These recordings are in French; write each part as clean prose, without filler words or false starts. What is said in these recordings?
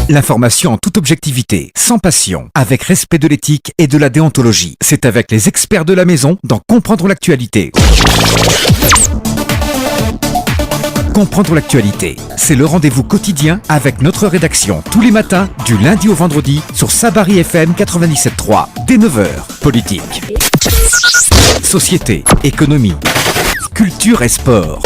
L'information en toute objectivité, sans passion, avec respect de l'éthique et de la déontologie. C'est avec les experts de la maison dans Comprendre l'actualité. Comprendre l'actualité, c'est le rendez-vous quotidien avec notre rédaction tous les matins, du lundi au vendredi, sur Sabari FM 97.3, dès 9h. Politique, société, économie, culture et sport.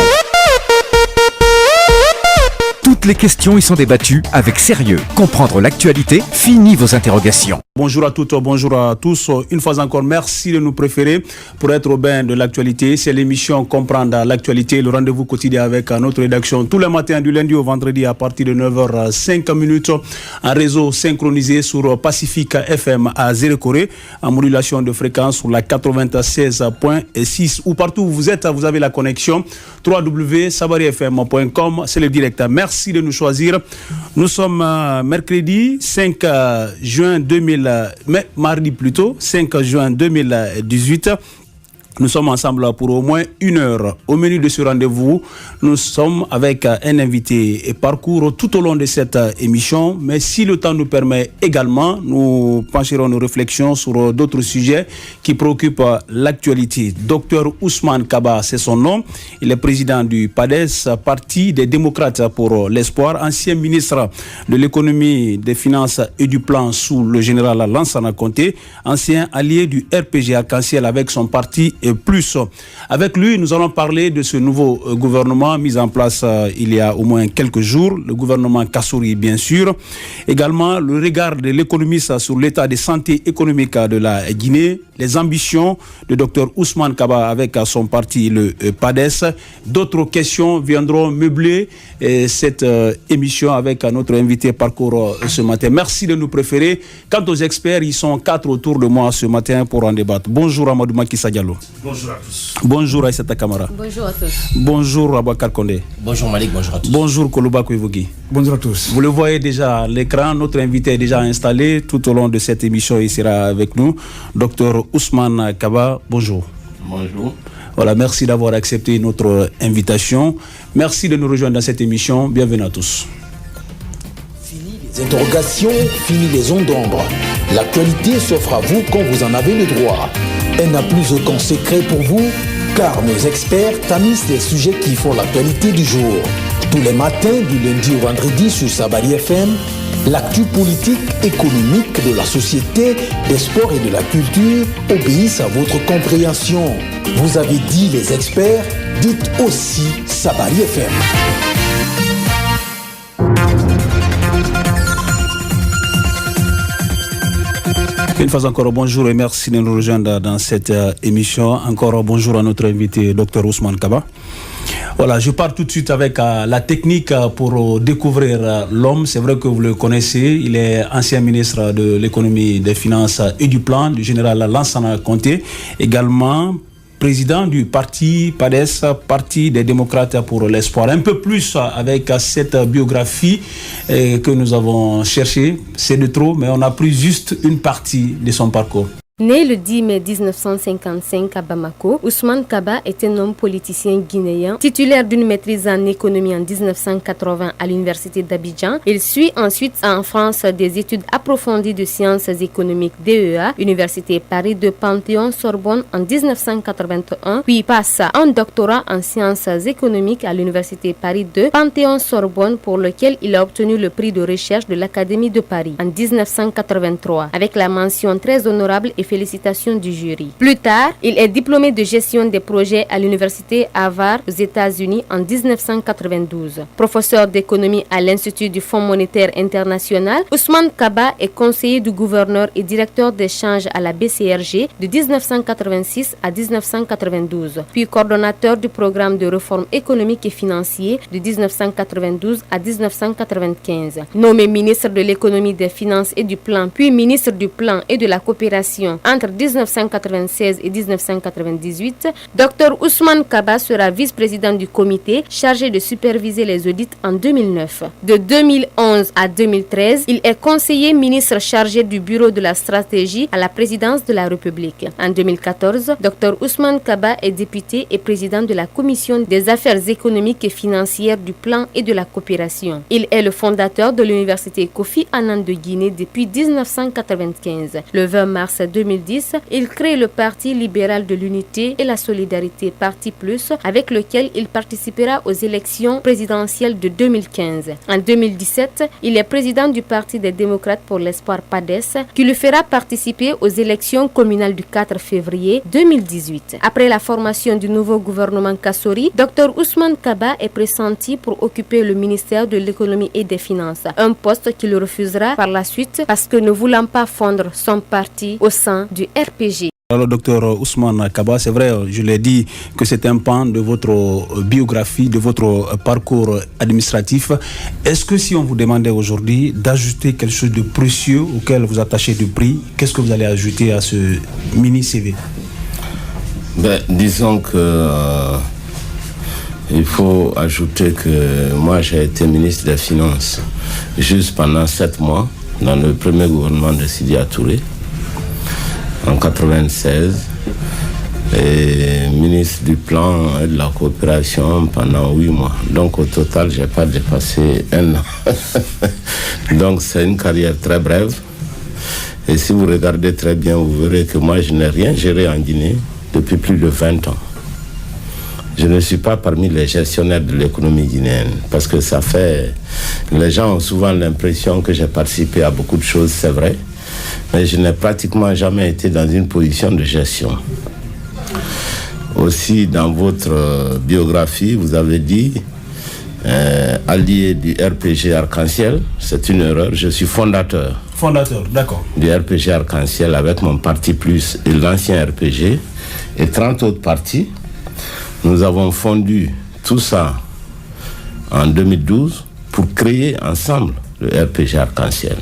Toutes les questions y sont débattues avec sérieux. Comprendre l'actualité, fini vos interrogations. Bonjour à toutes, bonjour à tous. Une fois encore, merci de nous préférer pour être au bain de l'actualité. C'est l'émission Comprendre l'actualité, le rendez-vous quotidien avec notre rédaction tous les matins du lundi au vendredi à partir de 9h05 en réseau synchronisé sur Pacifique FM à Zérekoré, en modulation de fréquence sur la 96.6. Ou partout où vous êtes, vous avez la connexion www.sabarifm.com. C'est le direct. Merci de nous choisir. Nous sommes mercredi 5 juin 5 juin 2018. Nous sommes ensemble pour au moins 1 heure. Au menu de ce rendez-vous, nous sommes avec un invité et parcours tout au long de cette émission. Mais si le temps nous permet également, nous pencherons nos réflexions sur d'autres sujets qui préoccupent l'actualité. Docteur Ousmane Kaba, c'est son nom. Il est président du PADES, Parti des démocrates pour l'espoir, ancien ministre de l'économie, des finances et du plan sous le général Lansana Conté, ancien allié du RPG Arc-en-Ciel avec son parti et plus. Avec lui, nous allons parler de ce nouveau gouvernement mis en place il y a au moins quelques jours, le gouvernement Kassouri bien sûr. Également, le regard de l'économiste sur l'état de santé économique de la Guinée, les ambitions de Dr Ousmane Kaba avec son parti, le PADES. D'autres questions viendront meubler cette émission avec notre invité parcours ce matin. Merci de nous préférer. Quant aux experts, ils sont 4 autour de moi ce matin pour en débattre. Bonjour Amadou Makissa Diallo. Bonjour à tous. Bonjour Aïssata Kamara. Bonjour à tous. Bonjour Abakar Kondé. Bonjour Malik, bonjour à tous. Bonjour Koloba Kouivogui. Bonjour à tous. Vous le voyez déjà à l'écran, notre invité est déjà installé. Tout au long de cette émission, il sera avec nous. Docteur Ousmane Kaba, bonjour. Bonjour. Voilà, merci d'avoir accepté notre invitation. Merci de nous rejoindre dans cette émission. Bienvenue à tous. Fini les interrogations, fini les ondes d'ombre. L'actualité s'offre à vous quand vous en avez le droit. Elle n'a plus aucun secret pour vous, car nos experts tamisent les sujets qui font l'actualité du jour. Tous les matins, du lundi au vendredi sur Sabari FM, l'actu politique, économique, de la société, des sports et de la culture obéissent à votre compréhension. Vous avez dit les experts, dites aussi Sabari FM. Une fois encore, bonjour et merci de nous rejoindre dans cette émission. Encore bonjour à notre invité, Dr Ousmane Kaba. Voilà, je pars tout de suite avec la technique pour découvrir l'homme. C'est vrai que vous le connaissez. Il est ancien ministre de l'économie, des finances et du plan, du général Lansana Conté. Également président du parti PADES, Parti des démocrates pour l'espoir. Un peu plus avec cette biographie que nous avons cherché. C'est de trop, mais on a pris juste une partie de son parcours. Né le 10 mai 1955 à Bamako, Ousmane Kaba est un homme politicien guinéen, titulaire d'une maîtrise en économie en 1980 à l'université d'Abidjan. Il suit ensuite en France des études approfondies de sciences économiques DEA, Université Paris de Panthéon-Sorbonne en 1981, puis passe un doctorat en sciences économiques à l'université Paris de Panthéon-Sorbonne pour lequel il a obtenu le prix de recherche de l'Académie de Paris en 1983 avec la mention très honorable et félicitations du jury. Plus tard, il est diplômé de gestion des projets à l'université Harvard aux États-Unis en 1992. Professeur d'économie à l'Institut du Fonds monétaire international, Ousmane Kaba est conseiller du gouverneur et directeur d'échange à la BCRG de 1986 à 1992, puis coordonnateur du programme de réforme économique et financier de 1992 à 1995. Nommé ministre de l'économie, des finances et du plan, puis ministre du plan et de la coopération gestion. Entre 1996 et 1998, Dr Ousmane Kaba sera vice-président du comité chargé de superviser les audits en 2009. De 2011 à 2013, il est conseiller ministre chargé du bureau de la stratégie à la présidence de la République. En 2014, Dr Ousmane Kaba est député et président de la commission des affaires économiques et financières du plan et de la coopération. Il est le fondateur de l'université Kofi Annan de Guinée depuis 1995. Le 20 mars 2010, il crée le Parti libéral de l'unité et la solidarité Parti Plus, avec lequel il participera aux élections présidentielles de 2015. En 2017, il est président du Parti des démocrates pour l'espoir PADES, qui lui fera participer aux élections communales du 4 février 2018. Après la formation du nouveau gouvernement Kassori, Dr Ousmane Kaba est pressenti pour occuper le ministère de l'économie et des finances, un poste qu'il refusera par la suite parce que ne voulant pas fondre son parti au sein du RPG. Alors, docteur Ousmane Kaba, c'est vrai, je l'ai dit que c'est un pan de votre biographie, de votre parcours administratif. Est-ce que si on vous demandait aujourd'hui d'ajouter quelque chose de précieux auquel vous attachez du prix, qu'est-ce que vous allez ajouter à ce mini-CV? Disons que il faut ajouter que moi j'ai été ministre des Finances juste pendant 7 mois dans le premier gouvernement de Sidya Touré en 1996 et ministre du plan et de la coopération pendant 8 mois. Donc au total, je n'ai pas dépassé 1 an. Donc c'est une carrière très brève. Et si vous regardez très bien, vous verrez que moi je n'ai rien géré en Guinée depuis plus de 20 ans. Je ne suis pas parmi les gestionnaires de l'économie guinéenne parce que ça fait... Les gens ont souvent l'impression que j'ai participé à beaucoup de choses, c'est vrai, mais je n'ai pratiquement jamais été dans une position de gestion. Aussi, dans votre biographie, vous avez dit allié du RPG Arc-en-Ciel. C'est une erreur, je suis fondateur. Fondateur, d'accord. Du RPG Arc-en-Ciel avec mon Parti Plus et l'ancien RPG et 30 autres partis. Nous avons fondu tout ça en 2012 pour créer ensemble le RPG Arc-en-Ciel.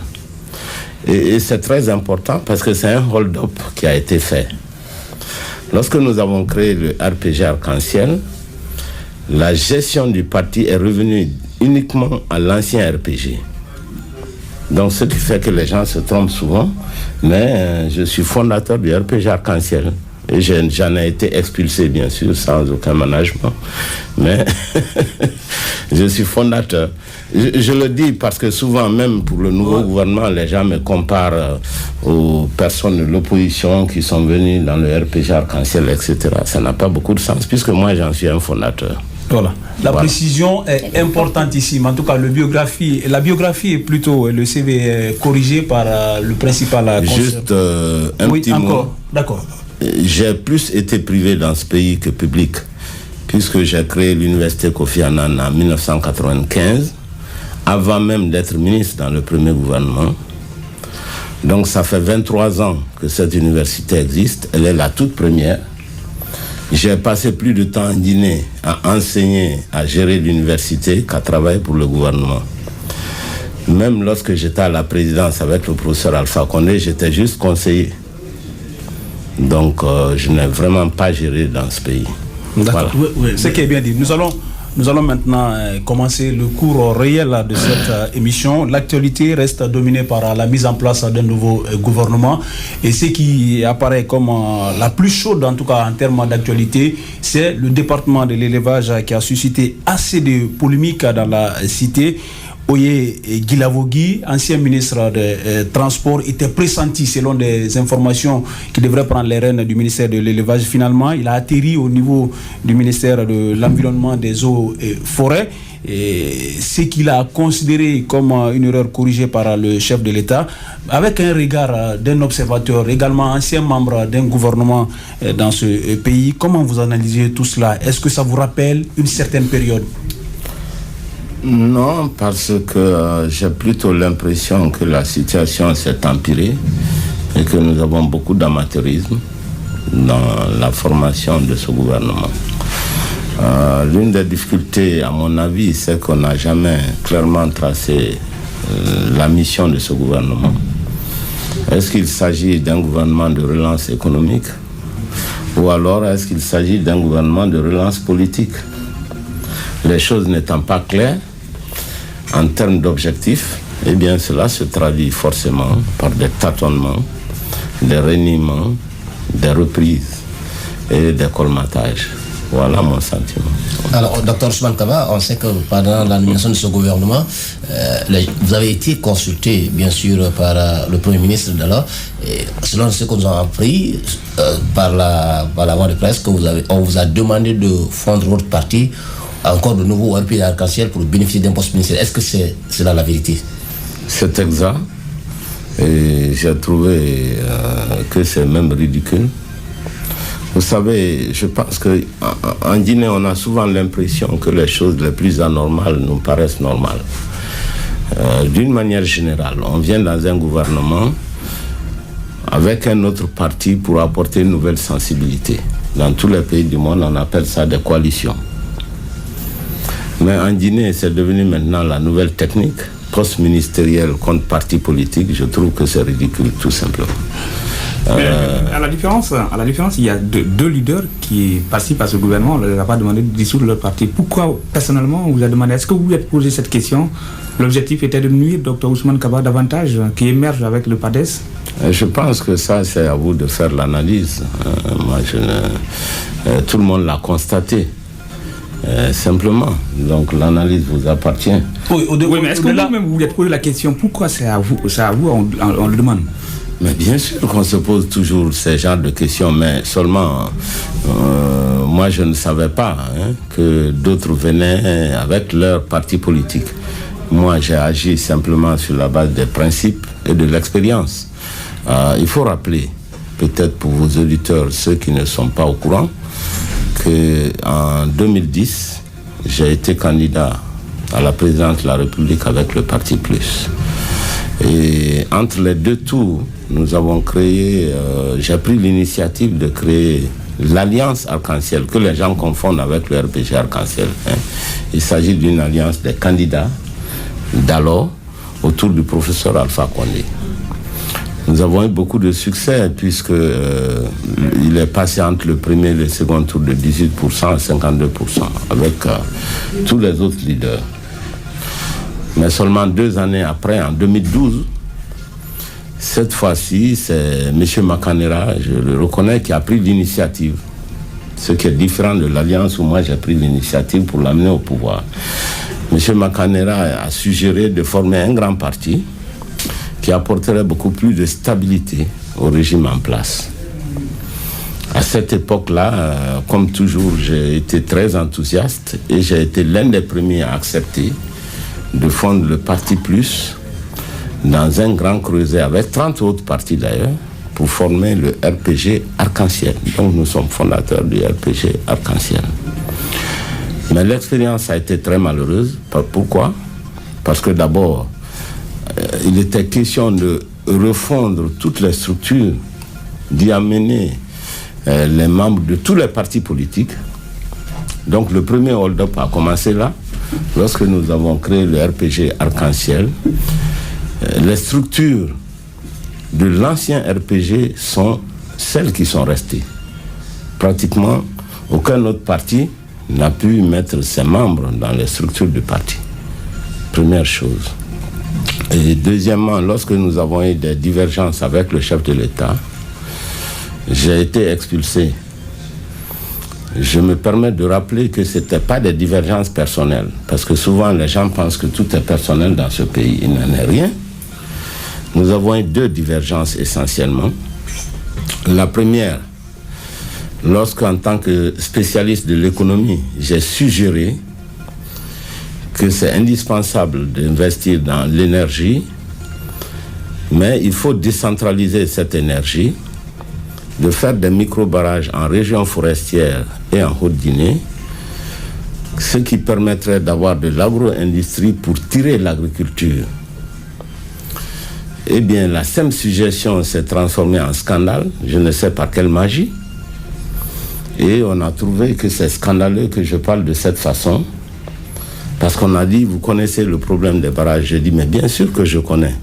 Et c'est très important parce que c'est un hold-up qui a été fait. Lorsque nous avons créé le RPG Arc-en-Ciel, la gestion du parti est revenue uniquement à l'ancien RPG. Donc ce qui fait que les gens se trompent souvent, mais je suis fondateur du RPG Arc-en-Ciel. Et j'en ai été expulsé, bien sûr, sans aucun management. Mais je suis fondateur. Je le dis parce que souvent, même pour le nouveau gouvernement, les gens me comparent aux personnes de l'opposition qui sont venues dans le RPG Arc-en-Ciel, etc. Ça n'a pas beaucoup de sens, puisque moi, j'en suis un fondateur. Voilà. La précision est importante ici, mais en tout cas, la biographie est plutôt, le CV est corrigé par le principal... Juste un petit mot. D'accord. J'ai plus été privé dans ce pays que public, puisque j'ai créé l'université Kofi Annan en 1995, avant même d'être ministre dans le premier gouvernement. Donc ça fait 23 ans que cette université existe, elle est la toute première. J'ai passé plus de temps en Guinée à enseigner, à gérer l'université qu'à travailler pour le gouvernement. Même lorsque j'étais à la présidence avec le professeur Alpha Condé, j'étais juste conseiller. Donc, je n'ai vraiment pas géré dans ce pays. D'accord. Voilà. Oui, ce qui est bien dit. Nous allons maintenant commencer le cours réel de cette émission. L'actualité reste dominée par la mise en place d'un nouveau gouvernement. Et ce qui apparaît comme la plus chaude, en tout cas en termes d'actualité, c'est le département de l'élevage qui a suscité assez de polémiques dans la cité. Oye Guilavogui, ancien ministre des Transports, était pressenti selon des informations qui devraient prendre les rênes du ministère de l'élevage. Finalement, il a atterri au niveau du ministère de l'Environnement, des Eaux et Forêts. Et ce qu'il a considéré comme une erreur corrigée par le chef de l'État, avec un regard d'un observateur, également ancien membre d'un gouvernement dans ce pays. Comment vous analysez tout cela? Est-ce que ça vous rappelle une certaine période? Non, parce que j'ai plutôt l'impression que la situation s'est empirée et que nous avons beaucoup d'amateurisme dans la formation de ce gouvernement. L'une des difficultés, à mon avis, c'est qu'on n'a jamais clairement tracé la mission de ce gouvernement. Est-ce qu'il s'agit d'un gouvernement de relance économique ou alors est-ce qu'il s'agit d'un gouvernement de relance politique? Les choses n'étant pas claires en termes d'objectifs, eh bien cela se traduit forcément par des tâtonnements, des reniements, des reprises et des colmatages. Voilà mon sentiment. Alors, Dr Ousmane Kaba, on sait que pendant la nomination de ce gouvernement, vous avez été consulté, bien sûr, par le Premier ministre d'alors. Et selon ce que nous avons appris par la voie de presse, on vous a demandé de fondre votre parti encore de nouveau au RPG Arc-en-Ciel pour bénéficier d'un poste ministériel. Est-ce que c'est là la vérité? C'est exact. Et j'ai trouvé que c'est même ridicule. Vous savez, je pense qu'en Guinée, on a souvent l'impression que les choses les plus anormales nous paraissent normales. D'une manière générale, on vient dans un gouvernement avec un autre parti pour apporter une nouvelle sensibilité. Dans tous les pays du monde, on appelle ça des coalitions. Mais en Guinée, c'est devenu maintenant la nouvelle technique, poste ministériel contre parti politique. Je trouve que c'est ridicule, tout simplement. À la différence, il y a deux leaders qui participent à ce gouvernement. On ne leur a pas demandé de dissoudre leur parti. Pourquoi, personnellement, on vous a demandé? Est-ce que vous vous êtes posé cette question? L'objectif était de nuire Dr Ousmane Kaba davantage, qui émerge avec le PADES? Je pense que ça, c'est à vous de faire l'analyse. Moi, tout le monde l'a constaté. Simplement. Donc, l'analyse vous appartient. Oui, mais est-ce que vous-même vous vous êtes posé la question? Pourquoi c'est à vous on le demande? Mais bien sûr qu'on se pose toujours ces genres de questions, mais seulement, moi je ne savais pas que d'autres venaient avec leur parti politique. Moi j'ai agi simplement sur la base des principes et de l'expérience. Il faut rappeler, peut-être pour vos auditeurs, ceux qui ne sont pas au courant, qu'en 2010, j'ai été candidat à la présidence de la République avec le Parti Plus. Et entre les deux tours, nous avons créé, j'ai pris l'initiative de créer l'Alliance Arc-en-Ciel, que les gens confondent avec le RPG Arc-en-Ciel. Il s'agit d'une alliance des candidats d'alors autour du professeur Alpha Condé. Nous avons eu beaucoup de succès puisque il est passé entre le premier et le second tour de 18% à 52% avec tous les autres leaders. Mais seulement 2 années après, en 2012, cette fois-ci, c'est M. Makanera, je le reconnais, qui a pris l'initiative. Ce qui est différent de l'Alliance où moi j'ai pris l'initiative pour l'amener au pouvoir. M. Makanera a suggéré de former un grand parti qui apporterait beaucoup plus de stabilité au régime en place. À cette époque-là, comme toujours, j'ai été très enthousiaste et j'ai été l'un des premiers à accepter de fondre le Parti Plus dans un grand creuset avec 30 autres partis d'ailleurs pour former le RPG Arc-en-Ciel. Donc nous sommes fondateurs du RPG Arc-en-Ciel. Mais l'expérience a été très malheureuse. Pourquoi? Parce que d'abord, il était question de refondre toutes les structures, d'y amener les membres de tous les partis politiques. Donc le premier hold-up a commencé là. Lorsque nous avons créé le RPG Arc-en-Ciel, les structures de l'ancien RPG sont celles qui sont restées. Pratiquement, aucun autre parti n'a pu mettre ses membres dans les structures du parti. Première chose. Et deuxièmement, lorsque nous avons eu des divergences avec le chef de l'État, j'ai été expulsé. Je me permets de rappeler que ce n'était pas des divergences personnelles, parce que souvent les gens pensent que tout est personnel dans ce pays. Il n'en est rien. Nous avons eu 2 divergences essentiellement. La première, lorsqu'en tant que spécialiste de l'économie, j'ai suggéré que c'est indispensable d'investir dans l'énergie, mais il faut décentraliser cette énergie, de faire des micro-barrages en région forestière et en Haute-Guinée, ce qui permettrait d'avoir de l'agro-industrie pour tirer l'agriculture. Eh bien, la simple suggestion s'est transformée en scandale, je ne sais par quelle magie, et on a trouvé que c'est scandaleux que je parle de cette façon, parce qu'on a dit, vous connaissez le problème des barrages. J'ai dit, mais bien sûr que je connais.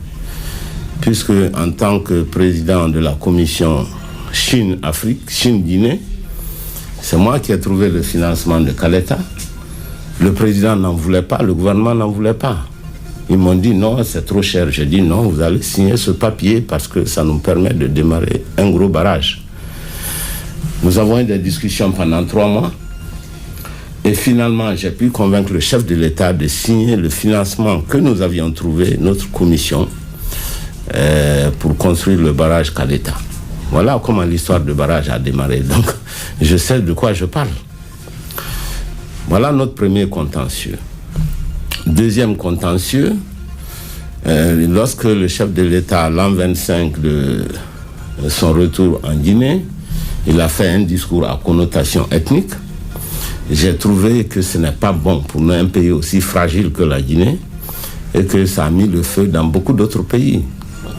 puisque en tant que président de la commission Chine-Afrique, Chine-Guinée, c'est moi qui ai trouvé le financement de Caleta. Le président n'en voulait pas, le gouvernement n'en voulait pas. Ils m'ont dit non, c'est trop cher. J'ai dit non, vous allez signer ce papier parce que ça nous permet de démarrer un gros barrage. Nous avons eu des discussions pendant 3 mois. Et finalement, j'ai pu convaincre le chef de l'État de signer le financement que nous avions trouvé, notre commission, pour construire le barrage Caleta. Voilà comment l'histoire du barrage a démarré. Donc, je sais de quoi je parle. Voilà notre premier contentieux. Deuxième contentieux, lorsque le chef de l'État, l'an 25 de son retour en Guinée, il a fait un discours à connotation ethnique. J'ai trouvé que ce n'est pas bon pour un pays aussi fragile que la Guinée et que ça a mis le feu dans beaucoup d'autres pays.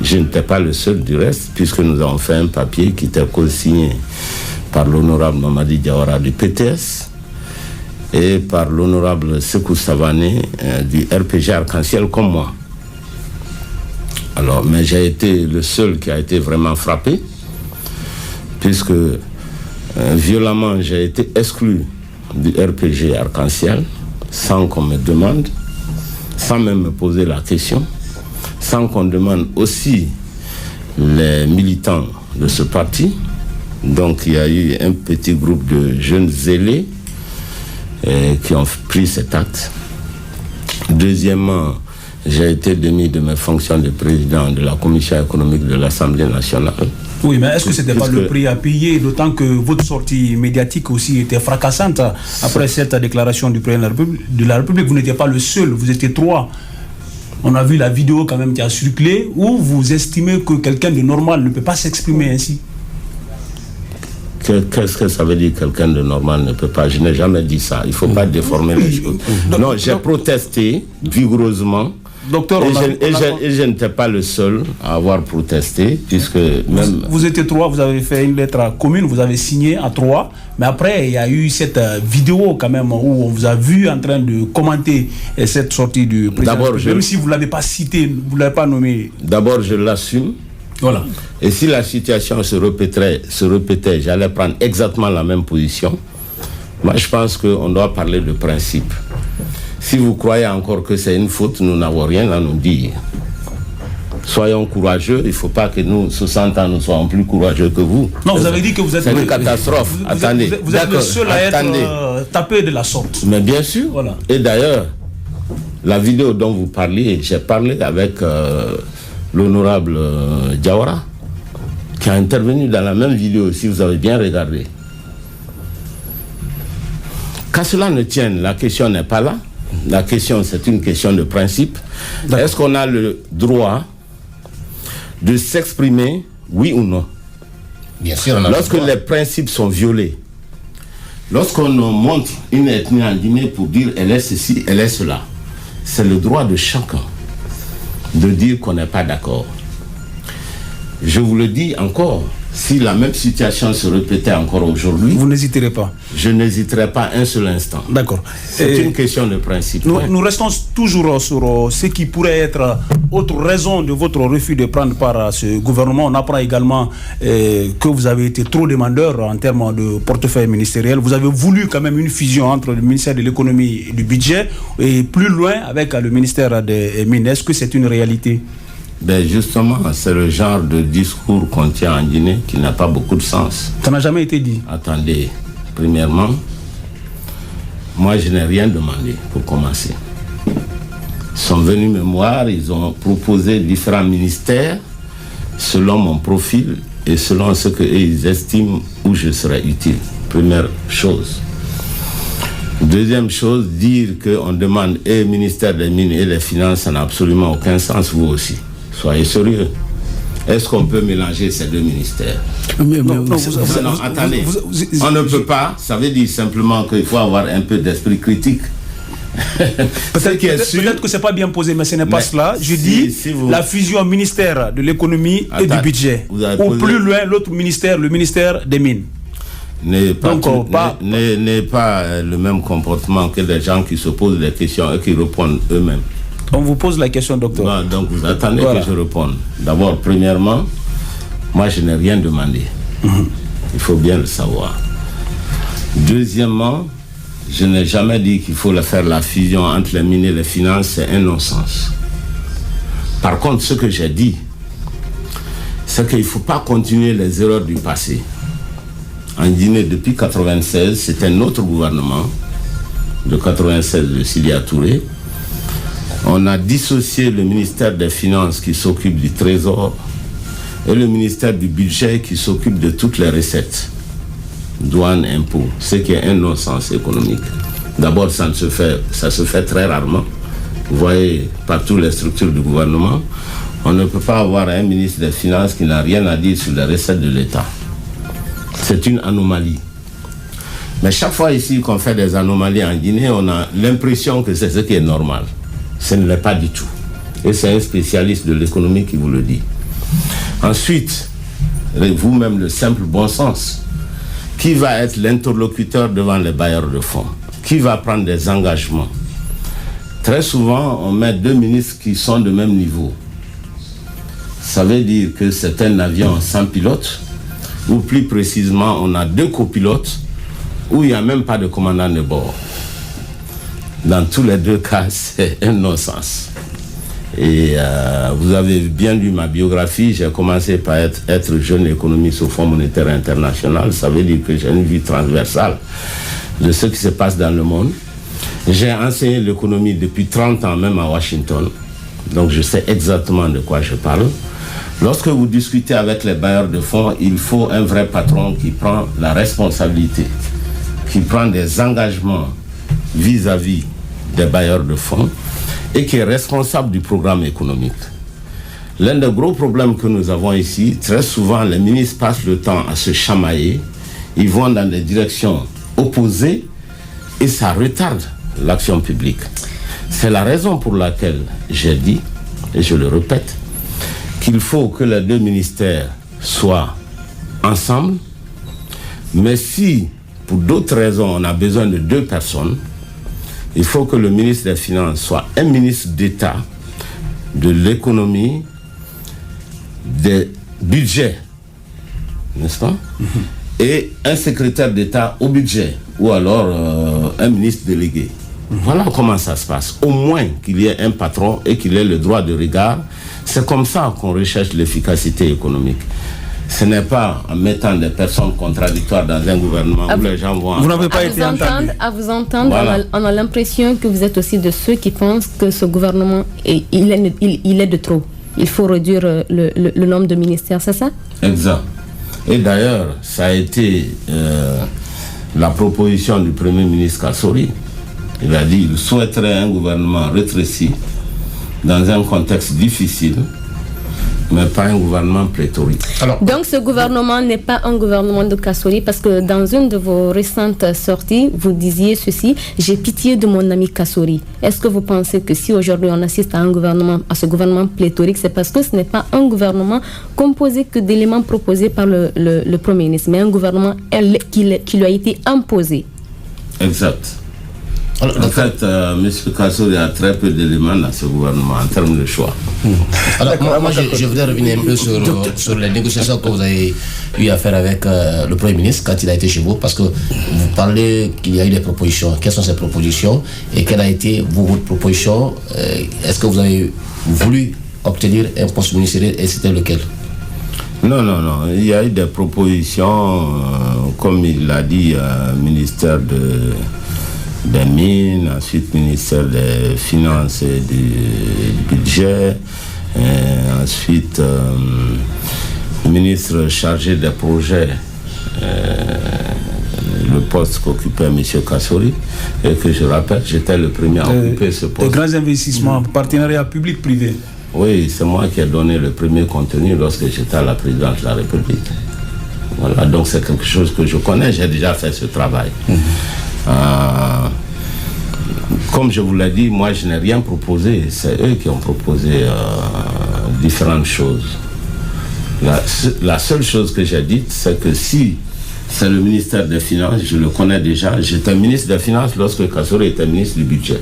Je n'étais pas le seul du reste, puisque nous avons fait un papier qui était co-signé par l'honorable Mamadi Diawara du PTS et par l'honorable Sekou Savané du RPG Arc-en-Ciel comme moi. Alors, mais j'ai été le seul qui a été vraiment frappé, puisque violemment j'ai été exclu du RPG Arc-en-Ciel sans qu'on me demande, sans même me poser la question, sans qu'on demande aussi les militants de ce parti. Donc il y a eu un petit groupe de jeunes zélés qui ont pris cet acte. Deuxièmement, j'ai été démis de mes fonctions de président de la commission économique de l'Assemblée nationale. Oui, mais est-ce que ce n'était pas le prix à payer, d'autant que votre sortie médiatique aussi était fracassante après cette déclaration du président de la République. Vous n'étiez pas le seul, vous étiez 3. On a vu la vidéo quand même qui a circulé où vous estimez que quelqu'un de normal ne peut pas s'exprimer ainsi. Qu'est-ce que ça veut dire quelqu'un de normal ne peut pas? Je n'ai jamais dit ça. Il ne faut pas déformer les choses. Non, j'ai protesté vigoureusement. Docteur, et je n'étais pas le seul à avoir protesté, puisque même... Vous étiez 3, vous avez fait une lettre commune, vous avez signé à 3, mais après il y a eu cette vidéo quand même où on vous a vu en train de commenter cette sortie du président. Même si vous ne l'avez pas cité, vous ne l'avez pas nommé. D'abord, je l'assume. Voilà. Et si la situation se répétait, j'allais prendre exactement la même position. Moi, je pense qu'on doit parler de principe. Si vous croyez encore que c'est une faute, nous n'avons rien à nous dire. Soyons courageux, il ne faut pas que nous, 60 ans, nous soyons plus courageux que vous. Non, vous avez dit que vous êtes... C'est une catastrophe. Attendez. Vous êtes le seul à être tapé de la sorte. Mais bien sûr. Voilà. Et d'ailleurs, la vidéo dont vous parliez, j'ai parlé avec l'honorable Diawara, qui a intervenu dans la même vidéo, si vous avez bien regardé. Qu'à cela ne tienne, la question n'est pas là. La question, c'est une question de principe. Est-ce qu'on a le droit de s'exprimer, oui ou non? Bien sûr, on a lorsque les principes sont violés, lorsqu'on montre une ethnie en Guinée pour dire elle est ceci, elle est cela, c'est le droit de chacun de dire qu'on n'est pas d'accord. Je vous le dis encore, si la même situation se répétait encore aujourd'hui, vous n'hésiterez pas. Je n'hésiterai pas un seul instant. D'accord. C'est une question de principe. Nous restons toujours sur ce qui pourrait être autre raison de votre refus de prendre part à ce gouvernement. On apprend également que vous avez été trop demandeur en termes de portefeuille ministériel. Vous avez voulu quand même une fusion entre le ministère de l'économie et du budget et plus loin avec le ministère des Mines. Est-ce que c'est une réalité? Ben justement, c'est le genre de discours qu'on tient en Guinée qui n'a pas beaucoup de sens. Ça n'a jamais été dit. Attendez, premièrement, moi je n'ai rien demandé pour commencer. Ils sont venus me voir, ils ont proposé différents ministères selon mon profil et selon ce qu'ils estiment où je serais utile. Première chose. Deuxième chose, dire qu'on demande et le ministère des Mines et des Finances, ça n'a absolument aucun sens, vous aussi. Soyez sérieux. Est-ce qu'on peut mélanger ces deux ministères? Non, attendez. On ne peut pas. Ça veut dire simplement qu'il faut avoir un peu d'esprit critique. Peut-être que ce n'est pas bien posé, mais ce n'est pas cela. Je dis la fusion ministère de l'économie et du budget. Ou plus loin, l'autre ministère, le ministère des Mines. N'est pas le même comportement que les gens qui se posent des questions et qui répondent eux-mêmes. On vous pose la question, docteur. Bon, donc vous attendez que je réponde. D'abord, premièrement, moi je n'ai rien demandé. Il faut bien le savoir. Deuxièmement, je n'ai jamais dit qu'il faut faire la fusion entre les mines et les finances, c'est un non-sens. Par contre, ce que j'ai dit, c'est qu'il ne faut pas continuer les erreurs du passé. En Guinée, depuis 1996, c'est un autre gouvernement, de 1996 de Sidia Touré. On a dissocié le ministère des Finances qui s'occupe du Trésor et le ministère du Budget qui s'occupe de toutes les recettes, douane, impôts, ce qui est un non-sens économique. D'abord, ça se fait très rarement. Vous voyez, par toutes les structures du gouvernement, on ne peut pas avoir un ministre des Finances qui n'a rien à dire sur les recettes de l'État. C'est une anomalie. Mais chaque fois ici qu'on fait des anomalies en Guinée, on a l'impression que c'est ce qui est normal. Ce ne l'est pas du tout. Et c'est un spécialiste de l'économie qui vous le dit. Ensuite, vous-même, le simple bon sens. Qui va être l'interlocuteur devant les bailleurs de fonds? Qui va prendre des engagements? Très souvent, on met deux ministres qui sont de même niveau. Ça veut dire que c'est un avion sans pilote, ou plus précisément, on a deux copilotes, où il n'y a même pas de commandant de bord. Dans tous les deux cas, c'est un non-sens. Et vous avez bien lu ma biographie, j'ai commencé par être jeune économiste au Fonds monétaire international. Ça veut dire que j'ai une vue transversale de ce qui se passe dans le monde. J'ai enseigné l'économie depuis 30 ans, même à Washington. Donc je sais exactement de quoi je parle. Lorsque vous discutez avec les bailleurs de fonds, il faut un vrai patron qui prend la responsabilité, qui prend des engagements vis-à-vis des bailleurs de fonds et qui est responsable du programme économique. L'un des gros problèmes que nous avons ici, très souvent les ministres passent le temps à se chamailler, ils vont dans des directions opposées et ça retarde l'action publique. C'est la raison pour laquelle j'ai dit, et je le répète, qu'il faut que les deux ministères soient ensemble, mais si pour d'autres raisons on a besoin de deux personnes, il faut que le ministre des Finances soit un ministre d'État de l'économie, des budgets, n'est-ce pas? Et un secrétaire d'État au budget, ou alors un ministre délégué. Voilà comment ça se passe. Au moins qu'il y ait un patron et qu'il ait le droit de regard. C'est comme ça qu'on recherche l'efficacité économique. Ce n'est pas en mettant des personnes contradictoires dans un gouvernement où les gens vont... Vous n'avez pas été entendu. À vous entendre, Voilà. on a l'impression que vous êtes aussi de ceux qui pensent que ce gouvernement, il est de trop. Il faut réduire le nombre de ministères, c'est ça? Exact. Et d'ailleurs, ça a été la proposition du Premier ministre Kassori. Il a dit qu'il souhaiterait un gouvernement rétréci dans un contexte difficile, mais pas un gouvernement pléthorique. Alors, Donc ce gouvernement n'est pas un gouvernement de Kassori, parce que dans une de vos récentes sorties, vous disiez ceci: j'ai pitié de mon ami Kassori. Est-ce que vous pensez que si aujourd'hui on assiste à ce gouvernement pléthorique, c'est parce que ce n'est pas un gouvernement composé que d'éléments proposés par le Premier ministre, mais un gouvernement qui lui a été imposé? Exact. alors, En fait, M. Kassori a très peu d'éléments dans ce gouvernement en termes de choix. alors, moi je voudrais revenir un peu sur les négociations que vous avez eu à faire avec le Premier ministre quand il a été chez vous, parce que vous parlez qu'il y a eu des propositions. Quelles sont ces propositions et quelle a été votre proposition? Est-ce que vous avez voulu obtenir un poste ministériel et c'était lequel? Non. Il y a eu des propositions, comme il l'a dit, ministère des Mines, ensuite ministère des Finances et du Budget, et ensuite ministre chargé des projets, le poste qu'occupait M. Kassori, et que je rappelle, j'étais le premier à occuper ce poste. Les grands investissements, partenariat public-privé. Oui, c'est moi qui ai donné le premier contenu lorsque j'étais à la présidence de la République. Voilà, donc c'est quelque chose que je connais, j'ai déjà fait ce travail. Comme je vous l'ai dit, moi je n'ai rien proposé, c'est eux qui ont proposé différentes choses. La seule chose que j'ai dite, c'est que si c'est le ministère des Finances, je le connais déjà, j'étais ministre des Finances lorsque Kassori était ministre du Budget.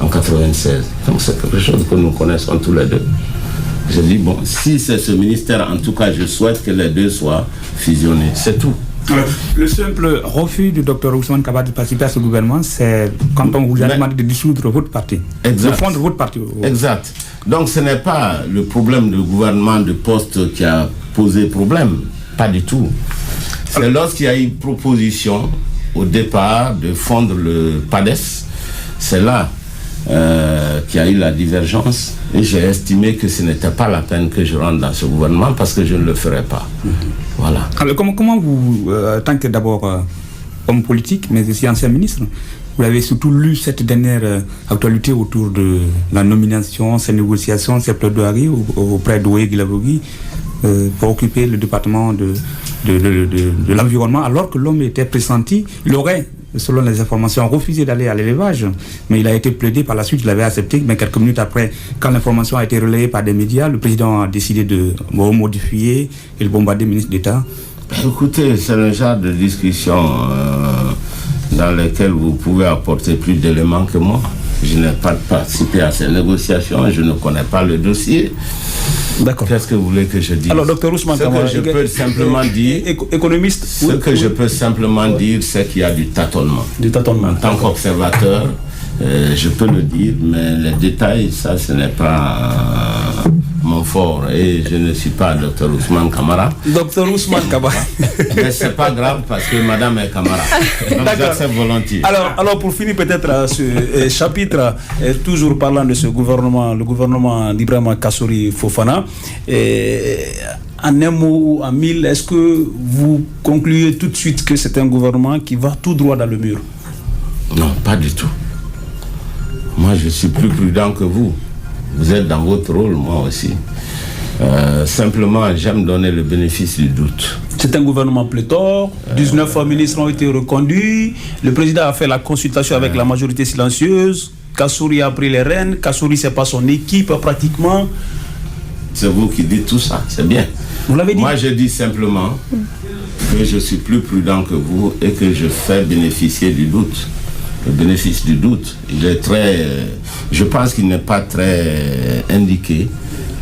en 96. Donc c'est quelque chose que nous connaissons tous les deux. Je dis, bon, si c'est ce ministère, en tout cas, je souhaite que les deux soient fusionnés. C'est tout. Alors, le simple refus du Dr Ousmane Kaba de participer à ce gouvernement, c'est quand on vous a demandé de dissoudre votre parti. Exact. De fondre votre parti. Exact. Donc ce n'est pas le problème du gouvernement de poste qui a posé problème. Pas du tout. C'est lorsqu'il y a eu proposition au départ de fondre le PADES, c'est là qu'il y a eu la divergence. Et j'ai estimé que ce n'était pas la peine que je rentre dans ce gouvernement parce que je ne le ferais pas. Voilà. Alors comment vous, tant que d'abord homme politique, mais aussi ancien ministre, vous avez surtout lu cette dernière actualité autour de la nomination, ces négociations, ces plaidoiries auprès d'Oye Guilavogui pour occuper le département de l'environnement, alors que l'homme était pressenti, il aurait, selon les informations, refusé d'aller à l'élevage, mais il a été plaidé par la suite, il l'avait accepté, mais quelques minutes après, quand l'information a été relayée par des médias, le président a décidé de modifier et de bombarder le ministre d'État. Écoutez, c'est le genre de discussion dans lesquelles vous pouvez apporter plus d'éléments que moi. Je n'ai pas participé à ces négociations, je ne connais pas le dossier. D'accord. Qu'est-ce que vous voulez que je dise? Alors, Dr Ousmane Kaba, je peux simplement dire, économiste. Ce que je peux simplement dire, c'est qu'il y a du tâtonnement. Du tâtonnement. En tant qu'observateur, je peux le dire, mais les détails, ça, ce n'est pas mon fort. Et je ne suis pas Dr Ousmane Kamara. Dr Ousmane Kaba. Mais c'est pas grave parce que madame est Kamara. Donc j'accepte volontiers. Alors pour finir peut-être ce chapitre, toujours parlant de ce gouvernement, le gouvernement d'Ibrahima Kassory Fofana, en un mot ou en mille, est-ce que vous concluez tout de suite que c'est un gouvernement qui va tout droit dans le mur? Non, pas du tout. Moi, je suis plus prudent que vous. Vous êtes dans votre rôle, moi aussi. Simplement, j'aime donner le bénéfice du doute. C'est un gouvernement pléthore, 19 ministres ont été reconduits, le président a fait la consultation avec la majorité silencieuse, Kassory a pris les rênes, Kassory c'est pas son équipe pratiquement. C'est vous qui dites tout ça, c'est bien. Vous l'avez dit. Moi, je dis simplement que je suis plus prudent que vous et que je fais bénéficier du doute. Le bénéfice du doute, il est très... je pense qu'il n'est pas très indiqué,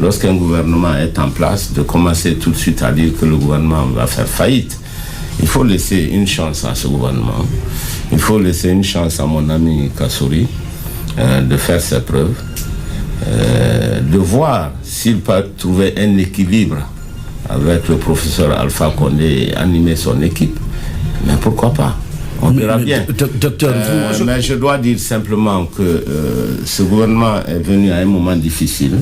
lorsqu'un gouvernement est en place, de commencer tout de suite à dire que le gouvernement va faire faillite. Il faut laisser une chance à ce gouvernement. Il faut laisser une chance à mon ami Kassory de faire ses preuves, de voir s'il peut trouver un équilibre avec le professeur Alpha Condé et animer son équipe. Mais pourquoi pas? On verra bien. Docteur, mais je dois dire simplement que ce gouvernement est venu à un moment difficile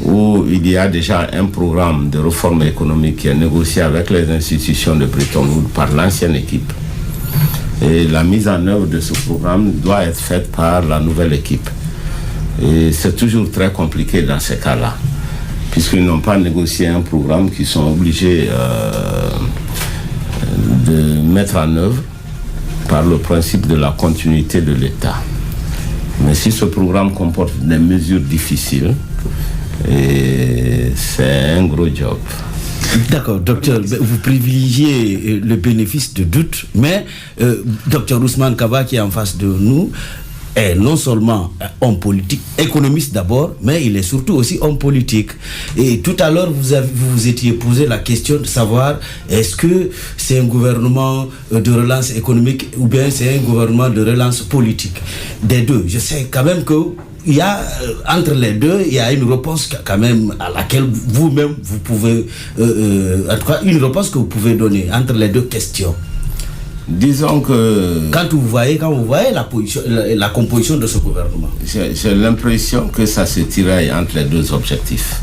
où il y a déjà un programme de réforme économique qui est négocié avec les institutions de Bretton Woods par l'ancienne équipe. Et la mise en œuvre de ce programme doit être faite par la nouvelle équipe. Et c'est toujours très compliqué dans ces cas-là, puisqu'ils n'ont pas négocié un programme qu'ils sont obligés de mettre en œuvre par le principe de la continuité de l'État. Mais si ce programme comporte des mesures difficiles, c'est un gros job. D'accord, docteur, vous privilégiez le bénéfice de doute, mais docteur Ousmane Kaba qui est en face de nous est non seulement homme politique, économiste d'abord, mais il est surtout aussi homme politique. Et tout à l'heure, vous vous étiez posé la question de savoir est-ce que c'est un gouvernement de relance économique ou bien c'est un gouvernement de relance politique. Des deux, je sais quand même que il y a entre les deux, il y a une réponse quand même à laquelle vous-même vous pouvez, en tout cas une réponse que vous pouvez donner entre les deux questions. Disons que quand vous voyez la composition de ce gouvernement, j'ai l'impression que ça se tiraille entre les deux objectifs.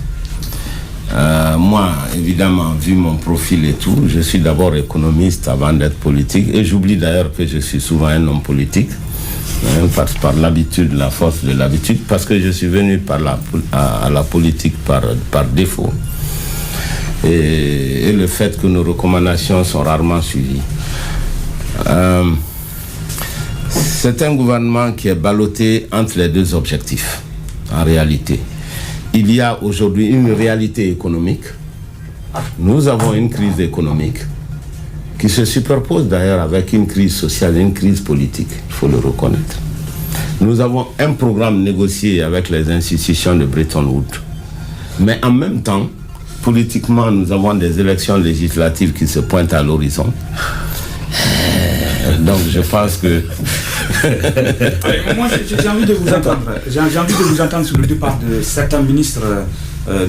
Moi, évidemment, vu mon profil et tout, je suis d'abord économiste avant d'être politique, et j'oublie d'ailleurs que je suis souvent un homme politique, par l'habitude, la force de l'habitude, parce que je suis venu à la politique par défaut, et le fait que nos recommandations sont rarement suivies. C'est un gouvernement qui est ballotté entre les deux objectifs, en réalité. Il y a aujourd'hui une réalité économique. Nous avons une crise économique qui se superpose d'ailleurs avec une crise sociale et une crise politique, il faut le reconnaître. Nous avons un programme négocié avec les institutions de Bretton Woods. Mais en même temps, politiquement, nous avons des élections législatives qui se pointent à l'horizon. Donc je pense que... Moi, j'ai envie de vous entendre. J'ai envie de vous entendre sur le départ de certains ministres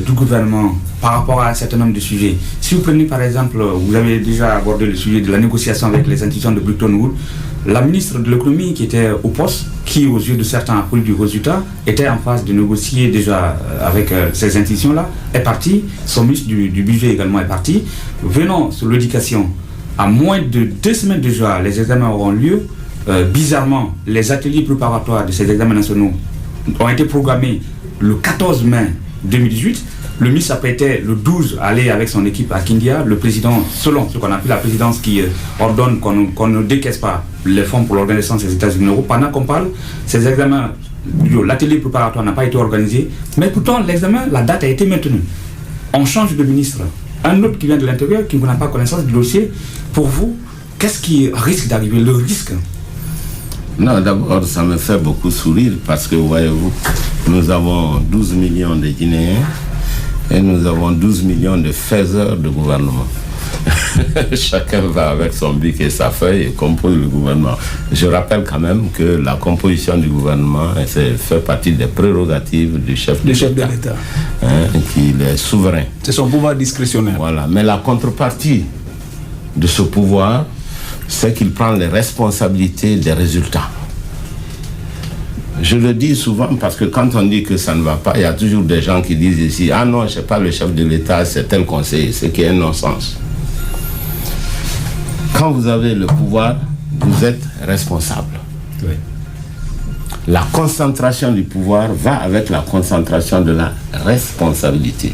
du gouvernement par rapport à un certain nombre de sujets. Si vous prenez par exemple, vous avez déjà abordé le sujet de la négociation avec les institutions de Bretton Woods, la ministre de l'économie qui était au poste, qui aux yeux de certains a pris du résultat, était en phase de négocier déjà avec ces institutions-là, est partie. Son ministre du budget également est parti. Venons sur l'éducation. À moins de 2 semaines déjà, les examens auront lieu. Bizarrement, les ateliers préparatoires de ces examens nationaux ont été programmés le 14 mai 2018. Le ministre s'apprêtait le 12 à aller avec son équipe à Kindia. Le président, selon ce qu'on appelle la présidence qui ordonne qu'on ne décaisse pas les fonds pour l'organisation des États généraux. Pendant qu'on parle, ces examens, l'atelier préparatoire n'a pas été organisé. Mais pourtant, l'examen, la date a été maintenue. On change de ministre. Un autre qui vient de l'intérieur, qui n'a pas connaissance du dossier. Pour vous, qu'est-ce qui risque d'arriver? Le risque? Non, d'abord, ça me fait beaucoup sourire parce que, voyez-vous, nous avons 12 millions de Guinéens et nous avons 12 millions de faiseurs de gouvernement. Chacun va avec son bic et sa feuille et compose le gouvernement. Je rappelle quand même que la composition du gouvernement fait partie des prérogatives du chef de l'État. Qu'il est souverain. C'est son pouvoir discrétionnaire. Voilà. Mais la contrepartie de ce pouvoir, c'est qu'il prend les responsabilités des résultats. Je le dis souvent parce que quand on dit que ça ne va pas, il y a toujours des gens qui disent ici, ah non, je ne sais pas, le chef de l'État, c'est tel conseiller, ce qui est un non-sens. Quand vous avez le pouvoir, vous êtes responsable. Oui. La concentration du pouvoir va avec la concentration de la responsabilité.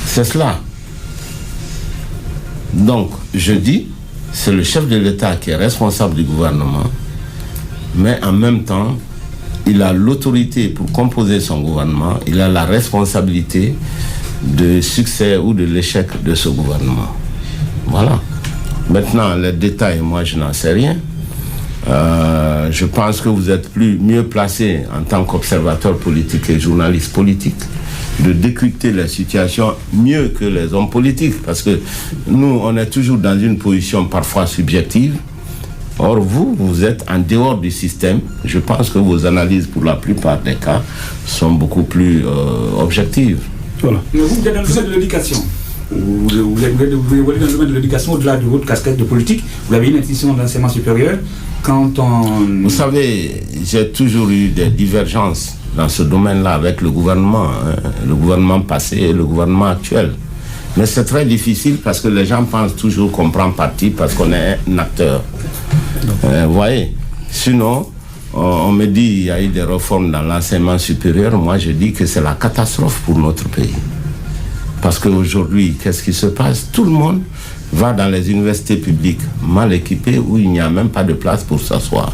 C'est cela. Donc, je dis, c'est le chef de l'État qui est responsable du gouvernement, mais en même temps, il a l'autorité pour composer son gouvernement, il a la responsabilité du succès ou de l'échec de ce gouvernement. Voilà. Maintenant, les détails, moi, je n'en sais rien. Je pense que vous êtes mieux placé en tant qu'observateur politique et journaliste politique de décrypter la situation mieux que les hommes politiques, parce que nous, on est toujours dans une position parfois subjective. Or, vous êtes en dehors du système. Je pense que vos analyses, pour la plupart des cas, sont beaucoup plus objectives. Voilà. Mais vous êtes dans le domaine de l'éducation. Vous êtes dans le domaine de l'éducation, au-delà de votre casquette de politique. Vous avez une institution d'enseignement supérieur. Vous savez, j'ai toujours eu des divergences dans ce domaine-là avec le gouvernement passé et le gouvernement actuel. Mais c'est très difficile parce que les gens pensent toujours qu'on prend parti parce qu'on est un acteur. Vous voyez, sinon, on me dit qu'il y a eu des réformes dans l'enseignement supérieur. Moi, je dis que c'est la catastrophe pour notre pays. Parce qu'aujourd'hui, qu'est-ce qui se passe? Tout le monde va dans les universités publiques mal équipées où il n'y a même pas de place pour s'asseoir.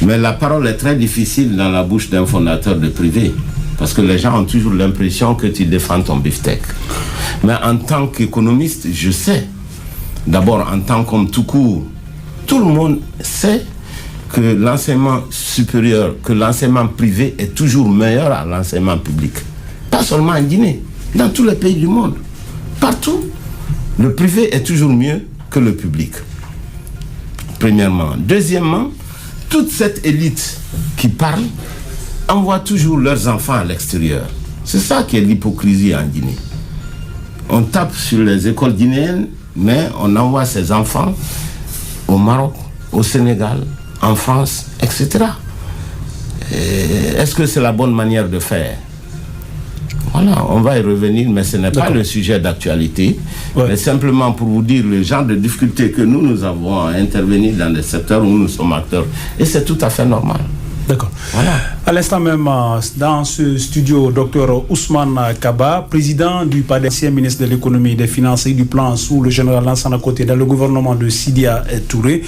Mais la parole est très difficile dans la bouche d'un fondateur de privé. Parce que les gens ont toujours l'impression que tu défends ton beefsteak. Mais en tant qu'économiste, je sais, d'abord en tant qu'homme tout court, tout le monde sait que l'enseignement supérieur, que l'enseignement privé est toujours meilleur à l'enseignement public. Pas seulement en Guinée, dans tous les pays du monde. Partout, le privé est toujours mieux que le public. Premièrement. Deuxièmement, toute cette élite qui parle envoie toujours leurs enfants à l'extérieur. C'est ça qui est l'hypocrisie en Guinée. On tape sur les écoles guinéennes, mais on envoie ses enfants au Maroc, au Sénégal, en France, etc. Est-ce que c'est la bonne manière de faire? Voilà, on va y revenir, mais ce n'est pas le sujet d'actualité. Ouais. Mais simplement pour vous dire le genre de difficultés que nous avons à intervenir dans des secteurs où nous sommes acteurs. Et c'est tout à fait normal. D'accord. Voilà. À l'instant même, dans ce studio, Dr Ousmane Kaba, président du PADES, ancien ministre de l'économie, des finances et du plan sous le général Lansana Conté dans le gouvernement de Sidya Touré,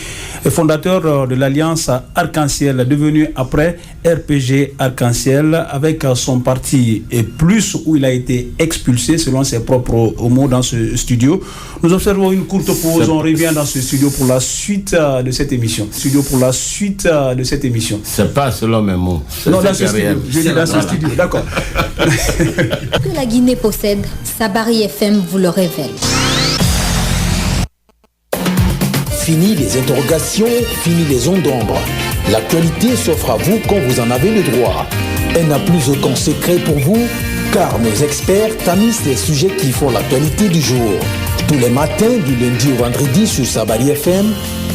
et fondateur de l'Alliance Arc-en-Ciel, devenu après RPG Arc-en-Ciel, avec son parti et plus, où il a été expulsé, selon ses propres mots, dans ce studio. Nous observons une courte pause, on revient dans ce studio pour la suite de cette émission. C'est pas selon mes mots. Non, dans ce studio. Je dis dans ce studio, d'accord. Que la Guinée possède, Sabari FM vous le révèle. Fini les interrogations, fini les ondes d'ombre. L'actualité s'offre à vous quand vous en avez le droit. Elle n'a plus aucun secret pour vous, car nos experts tamisent les sujets qui font l'actualité du jour. Tous les matins, du lundi au vendredi sur Sabari FM,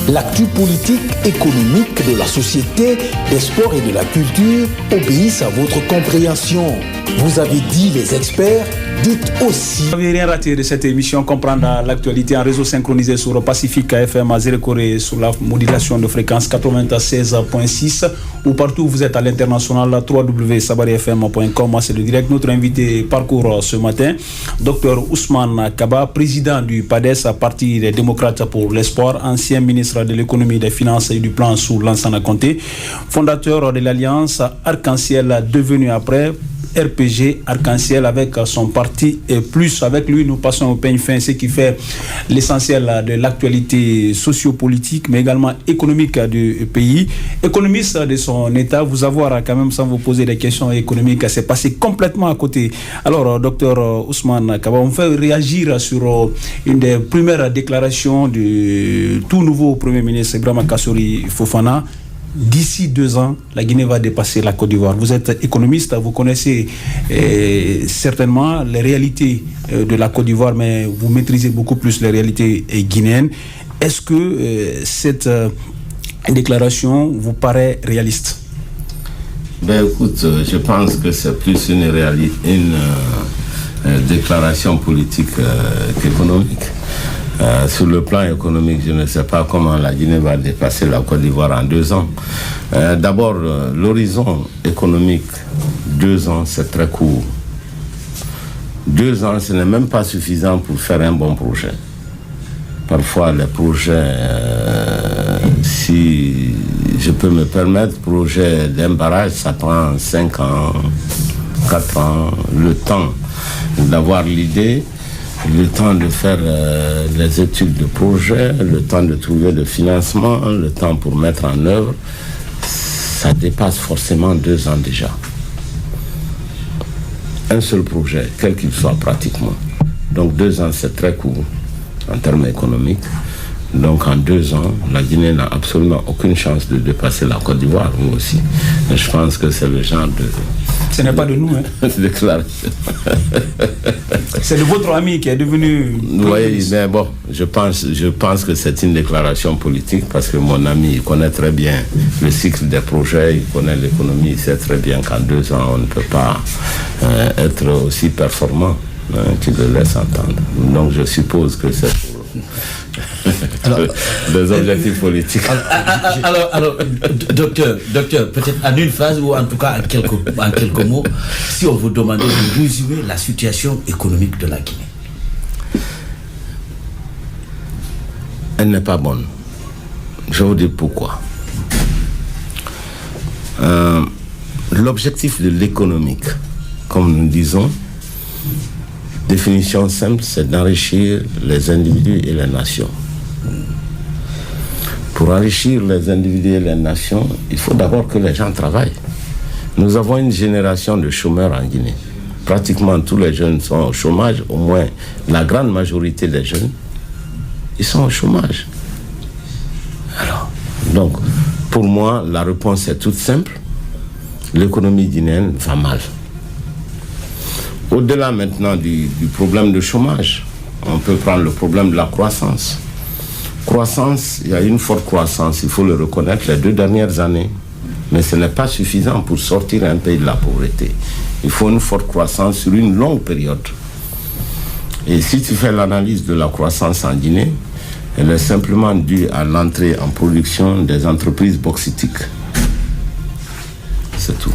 l'actu politique, économique, de la société, des sports et de la culture obéissent à votre compréhension. Vous avez dit les experts, dites aussi. Vous n'avez rien raté de cette émission, comprendre l'actualité en réseau synchronisé sur Pacifique FM à Zérekoré sur la modulation de fréquence 96.6 ou partout où vous êtes à l'international, www.sabarifm.com. C'est le direct. Notre invité parcours ce matin, Dr Ousmane Kaba, président du PADES, Parti des démocrates pour l'espoir, ancien ministre de l'économie, des finances et du plan sous Lansana Conté, fondateur de l'Alliance Arc-en-Ciel, devenu après RPG Arc-en-Ciel avec son parti et plus. Avec lui, nous passons au peigne fin, ce qui fait l'essentiel de l'actualité sociopolitique, mais également économique du pays. Économiste de son État, vous avoir quand même, sans vous poser des questions économiques, c'est passé complètement à côté. Alors, docteur Ousmane Kaba, on fait réagir sur une des premières déclarations du tout nouveau Premier ministre Ibrahima Kassory Fofana. D'ici 2 ans, la Guinée va dépasser la Côte d'Ivoire. Vous êtes économiste, vous connaissez certainement les réalités de la Côte d'Ivoire, mais vous maîtrisez beaucoup plus les réalités guinéennes. Est-ce que cette déclaration vous paraît réaliste? Ben écoute, je pense que c'est plus une déclaration politique qu'économique. Sur le plan économique, je ne sais pas comment la Guinée va dépasser la Côte d'Ivoire en 2 ans. D'abord, l'horizon économique, 2 ans, c'est très court. 2 ans, ce n'est même pas suffisant pour faire un bon projet. Parfois, les projets, si je peux me permettre, projet d'un barrage, ça prend 5 ans, 4 ans, le temps d'avoir l'idée, le temps de faire les études de projet, le temps de trouver le financement, le temps pour mettre en œuvre, ça dépasse forcément 2 ans déjà. Un seul projet, quel qu'il soit pratiquement. Donc 2 ans, c'est très court en termes économiques. Donc en 2 ans, la Guinée n'a absolument aucune chance de dépasser la Côte d'Ivoire, vous aussi. Mais je pense que c'est le genre de... Ce n'est pas de nous, hein. Déclaration. C'est de votre ami qui est devenu... Oui, mais bon, je pense que c'est une déclaration politique parce que mon ami, il connaît très bien le cycle des projets, il connaît l'économie, il sait très bien qu'en 2 ans, on ne peut pas être aussi performant, tu le laisses entendre. Donc je suppose que c'est pour... des objectifs politiques. Alors, docteur, peut-être en une phrase ou en tout cas en quelques mots, si on vous demandait de résumer la situation économique de la Guinée. Elle n'est pas bonne. Je vais vous dire pourquoi. L'objectif de l'économique, comme nous disons, définition simple, c'est d'enrichir les individus et les nations. Pour enrichir les individus et les nations, il faut d'abord que les gens travaillent. Nous avons une génération de chômeurs en Guinée. Pratiquement tous les jeunes sont au chômage, au moins la grande majorité des jeunes, ils sont au chômage. Alors, donc, pour moi, la réponse est toute simple. L'économie guinéenne va mal. Au-delà maintenant du problème de chômage, on peut prendre le problème de la croissance. Croissance, il y a une forte croissance, il faut le reconnaître, les 2 dernières années. Mais ce n'est pas suffisant pour sortir un pays de la pauvreté. Il faut une forte croissance sur une longue période. Et si tu fais l'analyse de la croissance en Guinée, elle est simplement due à l'entrée en production des entreprises bauxitiques. C'est tout.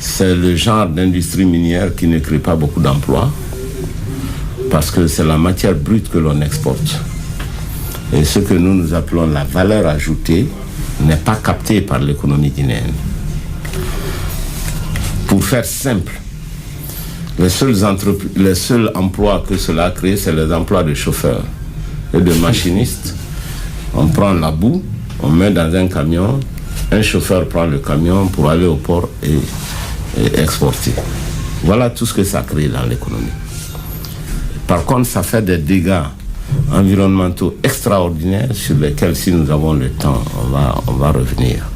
c'est le genre d'industrie minière qui ne crée pas beaucoup d'emplois parce que c'est la matière brute que l'on exporte. Et ce que nous appelons la valeur ajoutée n'est pas captée par l'économie guinéenne. Pour faire simple, les seuls emplois que cela crée, c'est les emplois de chauffeurs et de machinistes. On prend la boue, on met dans un camion, un chauffeur prend le camion pour aller au port et exporter. Voilà tout ce que ça crée dans l'économie. Par contre, ça fait des dégâts environnementaux extraordinaires sur lesquels, si nous avons le temps, on va revenir.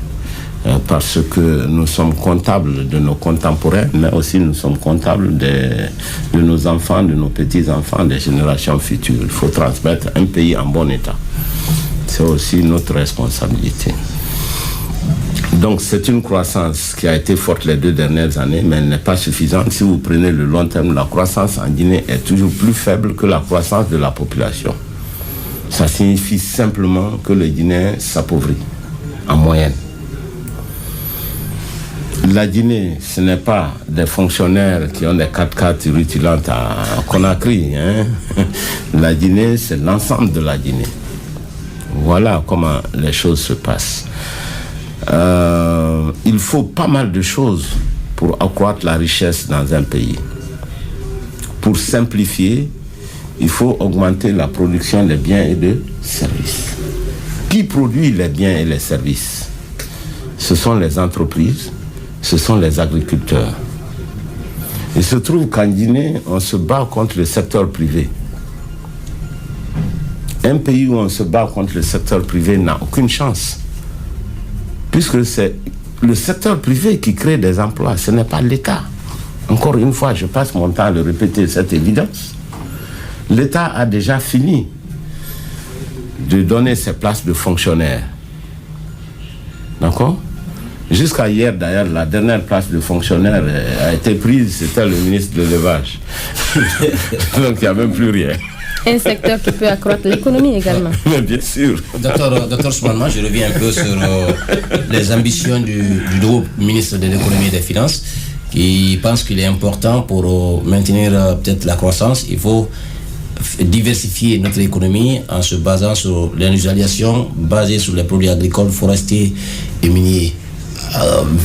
Parce que nous sommes comptables de nos contemporains, mais aussi nous sommes comptables de nos enfants, de nos petits-enfants, des générations futures. Il faut transmettre un pays en bon état. C'est aussi notre responsabilité. Donc c'est une croissance qui a été forte les 2 dernières années, mais elle n'est pas suffisante. Si vous prenez le long terme, la croissance en Guinée est toujours plus faible que la croissance de la population. Ça signifie simplement que le Guinéen s'appauvrit en moyenne. La Guinée, ce n'est pas des fonctionnaires qui ont des 4x4 rutilantes à Conakry. La Guinée, c'est l'ensemble de la Guinée. Voilà comment les choses se passent. Il faut pas mal de choses pour accroître la richesse dans un pays. Pour simplifier, il faut augmenter la production des biens et des services. Qui produit les biens et les services? Ce sont les entreprises, ce sont les agriculteurs. Il se trouve qu'en Guinée, on se bat contre le secteur privé. Un pays où on se bat contre le secteur privé n'a aucune chance. Puisque c'est le secteur privé qui crée des emplois, ce n'est pas l'État. Encore une fois, je passe mon temps à le répéter, cette évidence. L'État a déjà fini de donner ses places de fonctionnaires. D'accord? Jusqu'à hier, d'ailleurs, la dernière place de fonctionnaire a été prise, c'était le ministre de l'élevage. Donc il n'y a même plus rien. Un secteur qui peut accroître l'économie également. Mais bien sûr. Docteur Souman, je reviens un peu sur les ambitions du nouveau ministre de l'économie et des finances qui pense qu'il est important pour maintenir peut-être la croissance. Il faut diversifier notre économie en se basant sur l'industrialisation basée sur les produits agricoles, forestiers et miniers.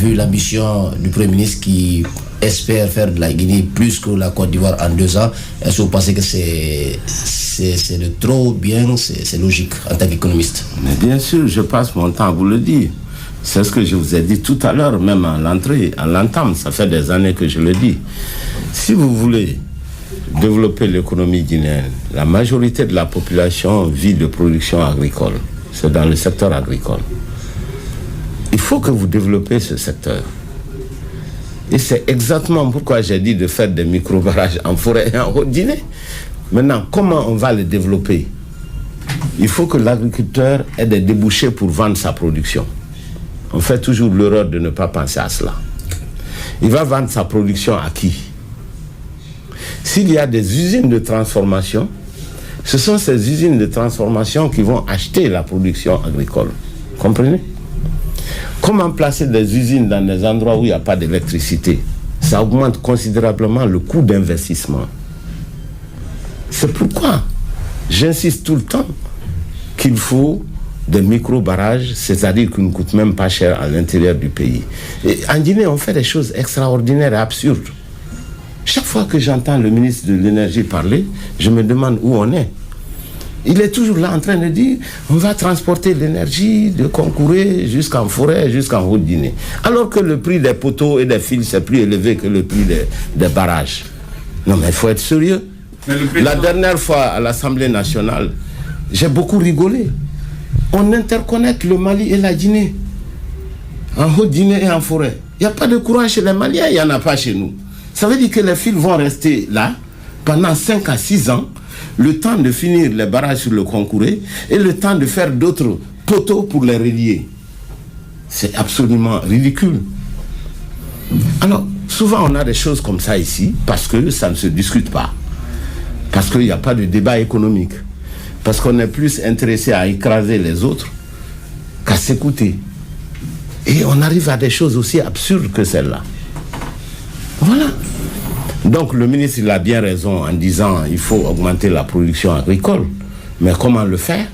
Vu l'ambition du Premier ministre qui espère faire de la Guinée plus que la Côte d'Ivoire en 2 ans, est-ce que vous pensez que c'est de trop bien, c'est logique en tant qu'économiste? Mais bien sûr, je passe mon temps à vous le dire. C'est ce que je vous ai dit tout à l'heure, même à l'entame, ça fait des années que je le dis. Si vous voulez développer l'économie guinéenne, la majorité de la population vit de production agricole. C'est dans le secteur agricole. Il faut que vous développez ce secteur. Et c'est exactement pourquoi j'ai dit de faire des micro-barrages en forêt et en Haute-Guinée. Maintenant, comment on va les développer? Il faut que l'agriculteur ait des débouchés pour vendre sa production. On fait toujours l'erreur de ne pas penser à cela. Il va vendre sa production à qui? S'il y a des usines de transformation, ce sont ces usines de transformation qui vont acheter la production agricole. Comprenez? Comment placer des usines dans des endroits où il n'y a pas d'électricité? Ça augmente considérablement le coût d'investissement. C'est pourquoi j'insiste tout le temps qu'il faut des micro-barrages, c'est-à-dire qu'ils ne coûtent même pas cher à l'intérieur du pays. Et en Guinée, on fait des choses extraordinaires et absurdes. Chaque fois que j'entends le ministre de l'Énergie parler, je me demande où on est. Il est toujours là en train de dire on va transporter l'énergie de Concouré jusqu'en forêt, jusqu'en Haute-Guinée. Alors que le prix des poteaux et des fils c'est plus élevé que le prix des barrages. Non mais il faut être sérieux. La dernière fois à l'Assemblée nationale, j'ai beaucoup rigolé. On interconnecte le Mali et la Guinée. En Haute-Guinée et en forêt. Il n'y a pas de courant chez les Maliens, il n'y en a pas chez nous. Ça veut dire que les fils vont rester là pendant 5 à 6 ans. Le temps de finir les barrages sur le Concouré et le temps de faire d'autres poteaux pour les relier. C'est absolument ridicule. Alors, souvent on a des choses comme ça ici parce que ça ne se discute pas. Parce qu'il n'y a pas de débat économique. Parce qu'on est plus intéressé à écraser les autres qu'à s'écouter. Et on arrive à des choses aussi absurdes que celles-là. Voilà. Donc le ministre, il a bien raison en disant qu'il faut augmenter la production agricole. Mais comment le faire?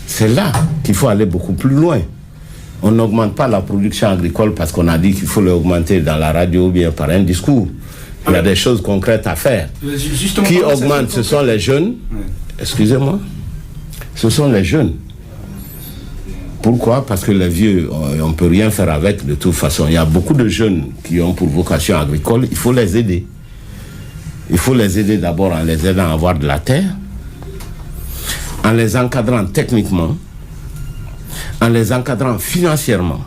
C'est là qu'il faut aller beaucoup plus loin. On n'augmente pas la production agricole parce qu'on a dit qu'il faut l'augmenter dans la radio ou bien par un discours. Il y a des choses concrètes à faire. Justement, qui augmente, ce sont les jeunes. Excusez-moi. Ce sont les jeunes. Pourquoi? Parce que les vieux, on ne peut rien faire avec de toute façon. Il y a beaucoup de jeunes qui ont pour vocation agricole. Il faut les aider. Il faut les aider d'abord en les aidant à avoir de la terre, en les encadrant techniquement, en les encadrant financièrement.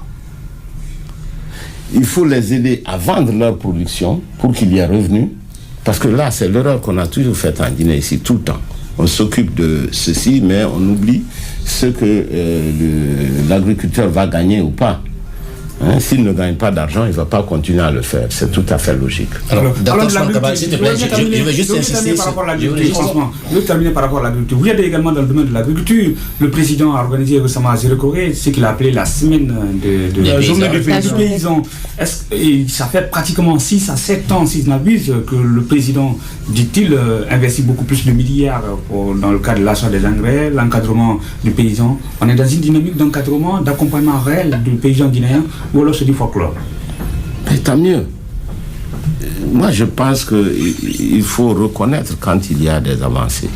Il faut les aider à vendre leur production pour qu'il y ait revenu. Parce que là, c'est l'erreur qu'on a toujours faite en Guinée ici, tout le temps. On s'occupe de ceci, mais on oublie ce que l'agriculteur va gagner ou pas. Hein, s'il ne gagne pas d'argent, il ne va pas continuer à le faire. C'est tout à fait logique. Alors, s'il te plaît, je vais juste insister par rapport à l'agriculture. Je vais terminer par rapport à l'agriculture. Vous y allez également dans le domaine de l'agriculture. Le président a organisé récemment à Zéro-Corée ce qu'il a appelé la semaine de la journée des paysans. Ça fait pratiquement 6 à 7 ans, si je n'abuse, que le président, dit-il, investit beaucoup plus de milliards dans le cadre de l'achat des engrais, l'encadrement du paysan. On est dans une dynamique d'encadrement, d'accompagnement réel du paysan guinéen. Ou alors c'est du folklore. Mais tant mieux. Moi, je pense qu'il faut reconnaître quand il y a des avancées.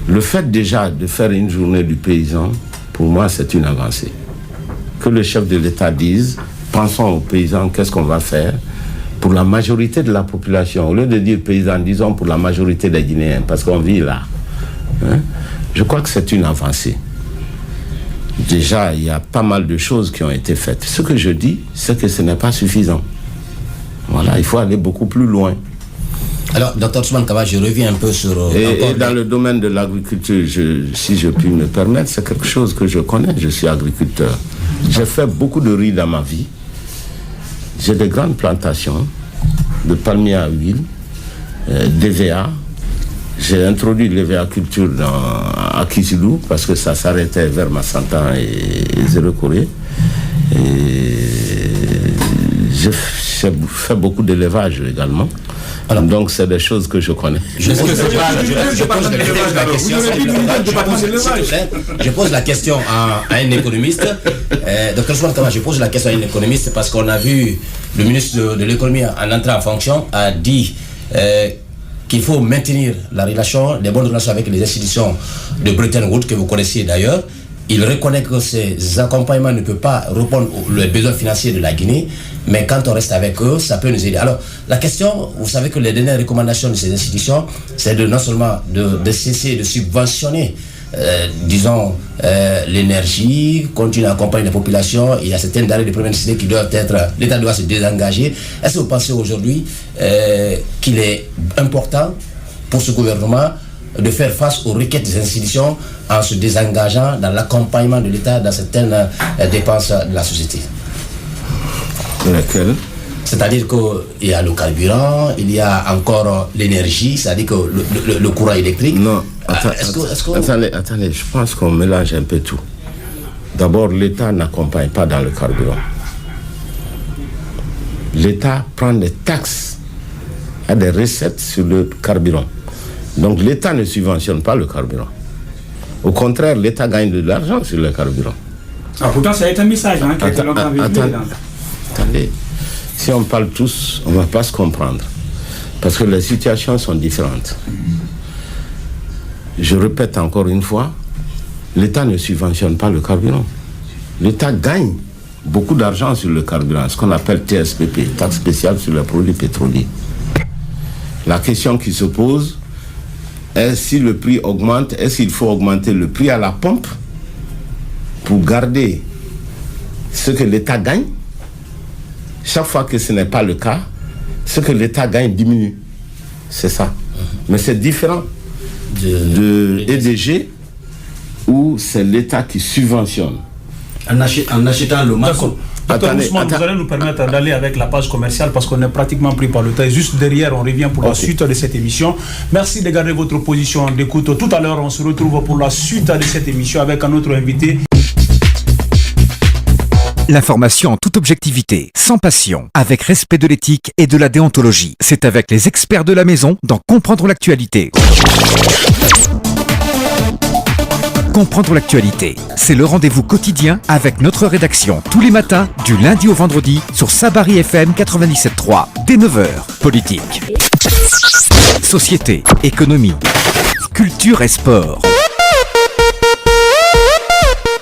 Le fait déjà de faire une journée du paysan, pour moi, c'est une avancée. Que le chef de l'État dise, pensons aux paysans, qu'est-ce qu'on va faire pour la majorité de la population. Au lieu de dire paysans, disons pour la majorité des Guinéens, parce qu'on vit là. Hein? Je crois que c'est une avancée. Déjà, il y a pas mal de choses qui ont été faites. Ce que je dis, c'est que ce n'est pas suffisant. Voilà, il faut aller beaucoup plus loin. Alors, Dr Ousmane Kaba, je reviens un peu sur... Et dans le domaine de l'agriculture, si je puis me permettre, c'est quelque chose que je connais. Je suis agriculteur. J'ai fait beaucoup de riz dans ma vie. J'ai des grandes plantations de palmiers à huile, d'EVA. J'ai introduit l'EVA-culture à Kizilou parce que ça s'arrêtait vers Massanta et Zéro-Corée. Et j'ai fait beaucoup d'élevage également. Alors, donc c'est des choses que je connais. Je pose la question à un économiste. Dr Ousmane Kaba, je pose la question à un économiste parce qu'on a vu le ministre de l'économie en entrant en fonction a dit qu'il faut maintenir la relation, les bonnes relations avec les institutions de Bretton Woods, que vous connaissez d'ailleurs. Il reconnaît que ces accompagnements ne peuvent pas répondre aux besoins financiers de la Guinée, mais quand on reste avec eux, ça peut nous aider. Alors, la question, vous savez que les dernières recommandations de ces institutions, c'est non seulement de cesser de subventionner l'énergie, continuer à accompagner la population. Il y a certaines denrées de première nécessité qui doivent être... L'État doit se désengager. Est-ce que vous pensez aujourd'hui qu'il est important pour ce gouvernement de faire face aux requêtes des institutions en se désengageant dans l'accompagnement de l'État dans certaines dépenses de la société? Laquelle? C'est-à-dire qu'il y a le carburant, il y a encore l'énergie, c'est-à-dire que le courant électrique. Non, attendez, je pense qu'on mélange un peu tout. D'abord, l'État n'accompagne pas dans le carburant. L'État prend des taxes, a des recettes sur le carburant. Donc l'État ne subventionne pas le carburant. Au contraire, l'État gagne de l'argent sur le carburant. Ah, pourtant, c'est un message qui a été longtemps véhiculé. Attendez. Si on parle tous, on ne va pas se comprendre. Parce que les situations sont différentes. Je répète encore une fois, l'État ne subventionne pas le carburant. L'État gagne beaucoup d'argent sur le carburant, ce qu'on appelle TSPP, taxe spéciale sur les produits pétroliers. La question qui se pose est si le prix augmente, est-ce qu'il faut augmenter le prix à la pompe pour garder ce que l'État gagne? Chaque fois que ce n'est pas le cas, ce que l'État gagne diminue. C'est ça. Mais c'est différent de EDG où c'est l'État qui subventionne. En achetant le masque. Attendez, vous allez nous permettre d'aller avec la page commerciale parce qu'on est pratiquement pris par le temps. Et juste derrière, on revient pour la suite de cette émission. Merci de garder votre position d'écoute. Tout à l'heure, on se retrouve pour la suite de cette émission avec un autre invité. L'information en toute objectivité, sans passion, avec respect de l'éthique et de la déontologie. C'est avec les experts de la maison dans Comprendre l'actualité. Comprendre l'actualité, c'est le rendez-vous quotidien avec notre rédaction tous les matins, du lundi au vendredi, sur Sabari FM 97.3, dès 9h. Politique, société, économie, culture et sport.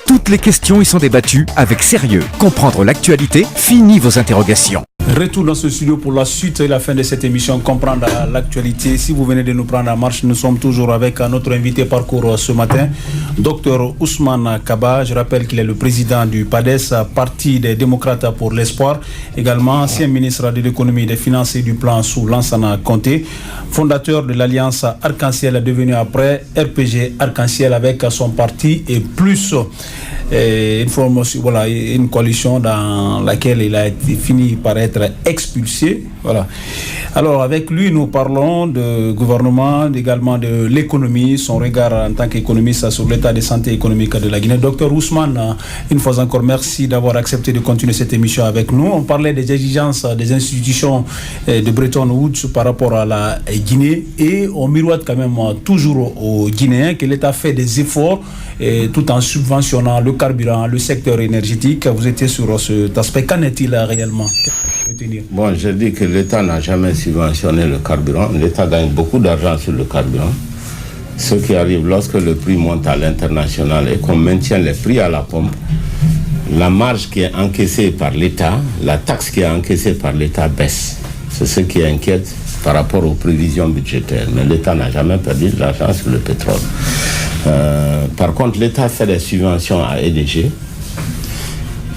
Toutes les questions y sont débattues avec sérieux. Comprendre l'actualité, fini vos interrogations. Retour dans ce studio pour la suite et la fin de cette émission Comprendre l'actualité. Si vous venez de nous prendre en marche, nous sommes toujours avec notre invité parcours ce matin, Dr Ousmane Kaba. Je rappelle qu'il est le président du PADES, Parti des démocrates pour l'espoir, également ancien ministre de l'économie, des finances et du plan sous Lansana Conté, fondateur de l'Alliance Arc-en-Ciel, devenu après RPG Arc-en-Ciel avec son parti et plus une coalition dans laquelle il a fini par être expulsé. Voilà. Alors avec lui, nous parlons de gouvernement, également de l'économie, son regard en tant qu'économiste sur l'état de santé économique de la Guinée. Docteur Ousmane, une fois encore, merci d'avoir accepté de continuer cette émission avec nous. On parlait des exigences des institutions de Bretton Woods par rapport à la Guinée et on miroite quand même toujours aux Guinéens que l'État fait des efforts tout en subventionnant le carburant, le secteur énergétique. Vous étiez sur cet aspect. Qu'en est-il réellement? Bon, je dis que l'État n'a jamais subventionné le carburant. L'État gagne beaucoup d'argent sur le carburant. Ce qui arrive lorsque le prix monte à l'international et qu'on maintient les prix à la pompe, la marge qui est encaissée par l'État, la taxe qui est encaissée par l'État baisse. C'est ce qui inquiète par rapport aux prévisions budgétaires. Mais l'État n'a jamais perdu de l'argent sur le pétrole. Par contre, l'État fait des subventions à EDG.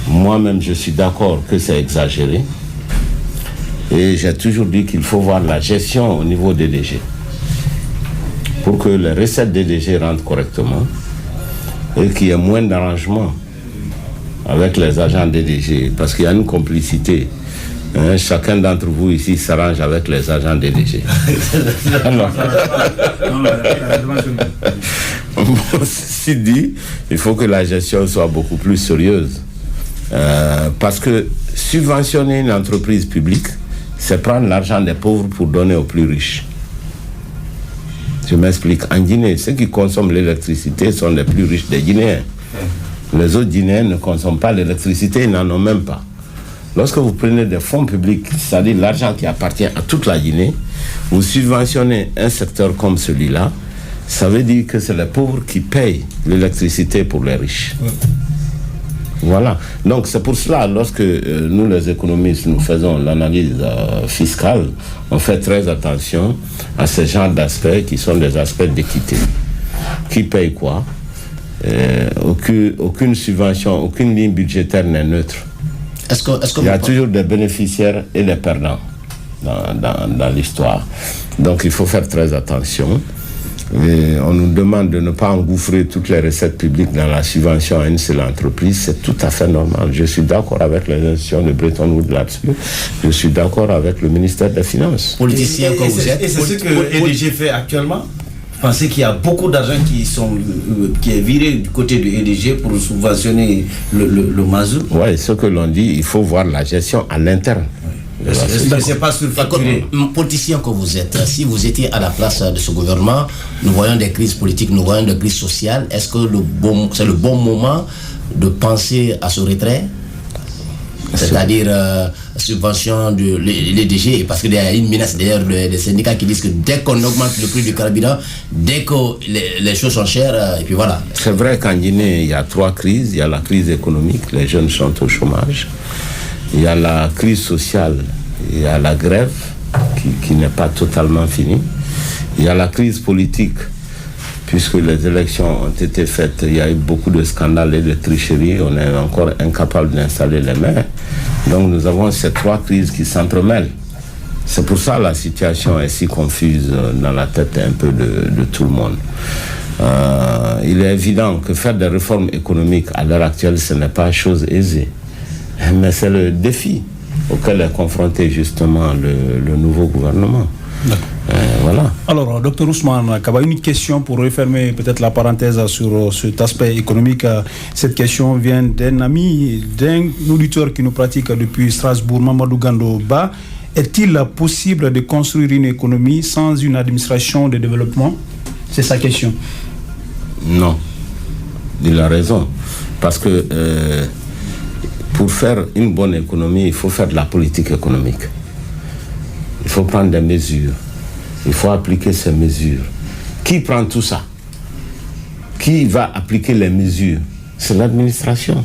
Moi-même, je suis d'accord que c'est exagéré. Et j'ai toujours dit qu'il faut voir la gestion au niveau d'EDG pour que les recettes d'EDG rentrent correctement et qu'il y ait moins d'arrangements avec les agents d'EDG parce qu'il y a une complicité. Chacun d'entre vous ici s'arrange avec les agents d'EDG. Ceci dit, il faut que la gestion soit beaucoup plus sérieuse. Parce que subventionner une entreprise publique, c'est prendre l'argent des pauvres pour donner aux plus riches. Je m'explique. En Guinée, ceux qui consomment l'électricité sont les plus riches des Guinéens. Les autres Guinéens ne consomment pas l'électricité, ils n'en ont même pas. Lorsque vous prenez des fonds publics, c'est-à-dire l'argent qui appartient à toute la Guinée, vous subventionnez un secteur comme celui-là, ça veut dire que c'est les pauvres qui payent l'électricité pour les riches. Voilà. Donc c'est pour cela, lorsque nous les économistes, nous faisons l'analyse fiscale, on fait très attention à ce genre d'aspects qui sont des aspects d'équité. Qui paye quoi? Aucune subvention, aucune ligne budgétaire n'est neutre. Il y a toujours des bénéficiaires et des perdants dans l'histoire. Donc il faut faire très attention. Et on nous demande de ne pas engouffrer toutes les recettes publiques dans la subvention à une seule entreprise. C'est tout à fait normal. Je suis d'accord avec les institutions de Bretton Woods là-dessus. Je suis d'accord avec le ministère des Finances. Politicien comme vous êtes. Et c'est ce que EDG fait actuellement. Vous pensez qu'il y a beaucoup d'argent qui est viré du côté de EDG pour subventionner le mazout? Oui, ce que l'on dit, il faut voir la gestion à l'interne. C'est pas surfacturé. Politicien que vous êtes, si vous étiez à la place de ce gouvernement, nous voyons des crises politiques, nous voyons des crises sociales, est-ce que c'est le bon moment de penser à ce retrait? C'est-à-dire subvention de l'EDG, parce qu'il y a une menace d'ailleurs des syndicats qui disent que dès qu'on augmente le prix du carburant, dès que les choses sont chères, et puis voilà. C'est vrai qu'en Guinée, il y a 3 crises. Il y a la crise économique, les jeunes sont au chômage. Il y a la crise sociale, il y a la grève qui n'est pas totalement finie. Il y a la crise politique, puisque les élections ont été faites, il y a eu beaucoup de scandales et de tricheries, on est encore incapable d'installer les maires. Donc nous avons ces 3 crises qui s'entremêlent. C'est pour ça que la situation est si confuse dans la tête un peu de tout le monde. Il est évident que faire des réformes économiques à l'heure actuelle, ce n'est pas chose aisée. Mais c'est le défi auquel est confronté justement le nouveau gouvernement. Voilà. Alors, Dr Ousmane Kaba, une question pour refermer peut-être la parenthèse sur cet aspect économique. Cette question vient d'un ami, d'un auditeur qui nous pratique depuis Strasbourg, Mamadou Gando Ba. Est-il possible de construire une économie sans une administration de développement? C'est sa question. Non. Il a raison. Parce que pour faire une bonne économie, il faut faire de la politique économique. Il faut prendre des mesures. Il faut appliquer ces mesures. Qui prend tout ça? Qui va appliquer les mesures? C'est l'administration.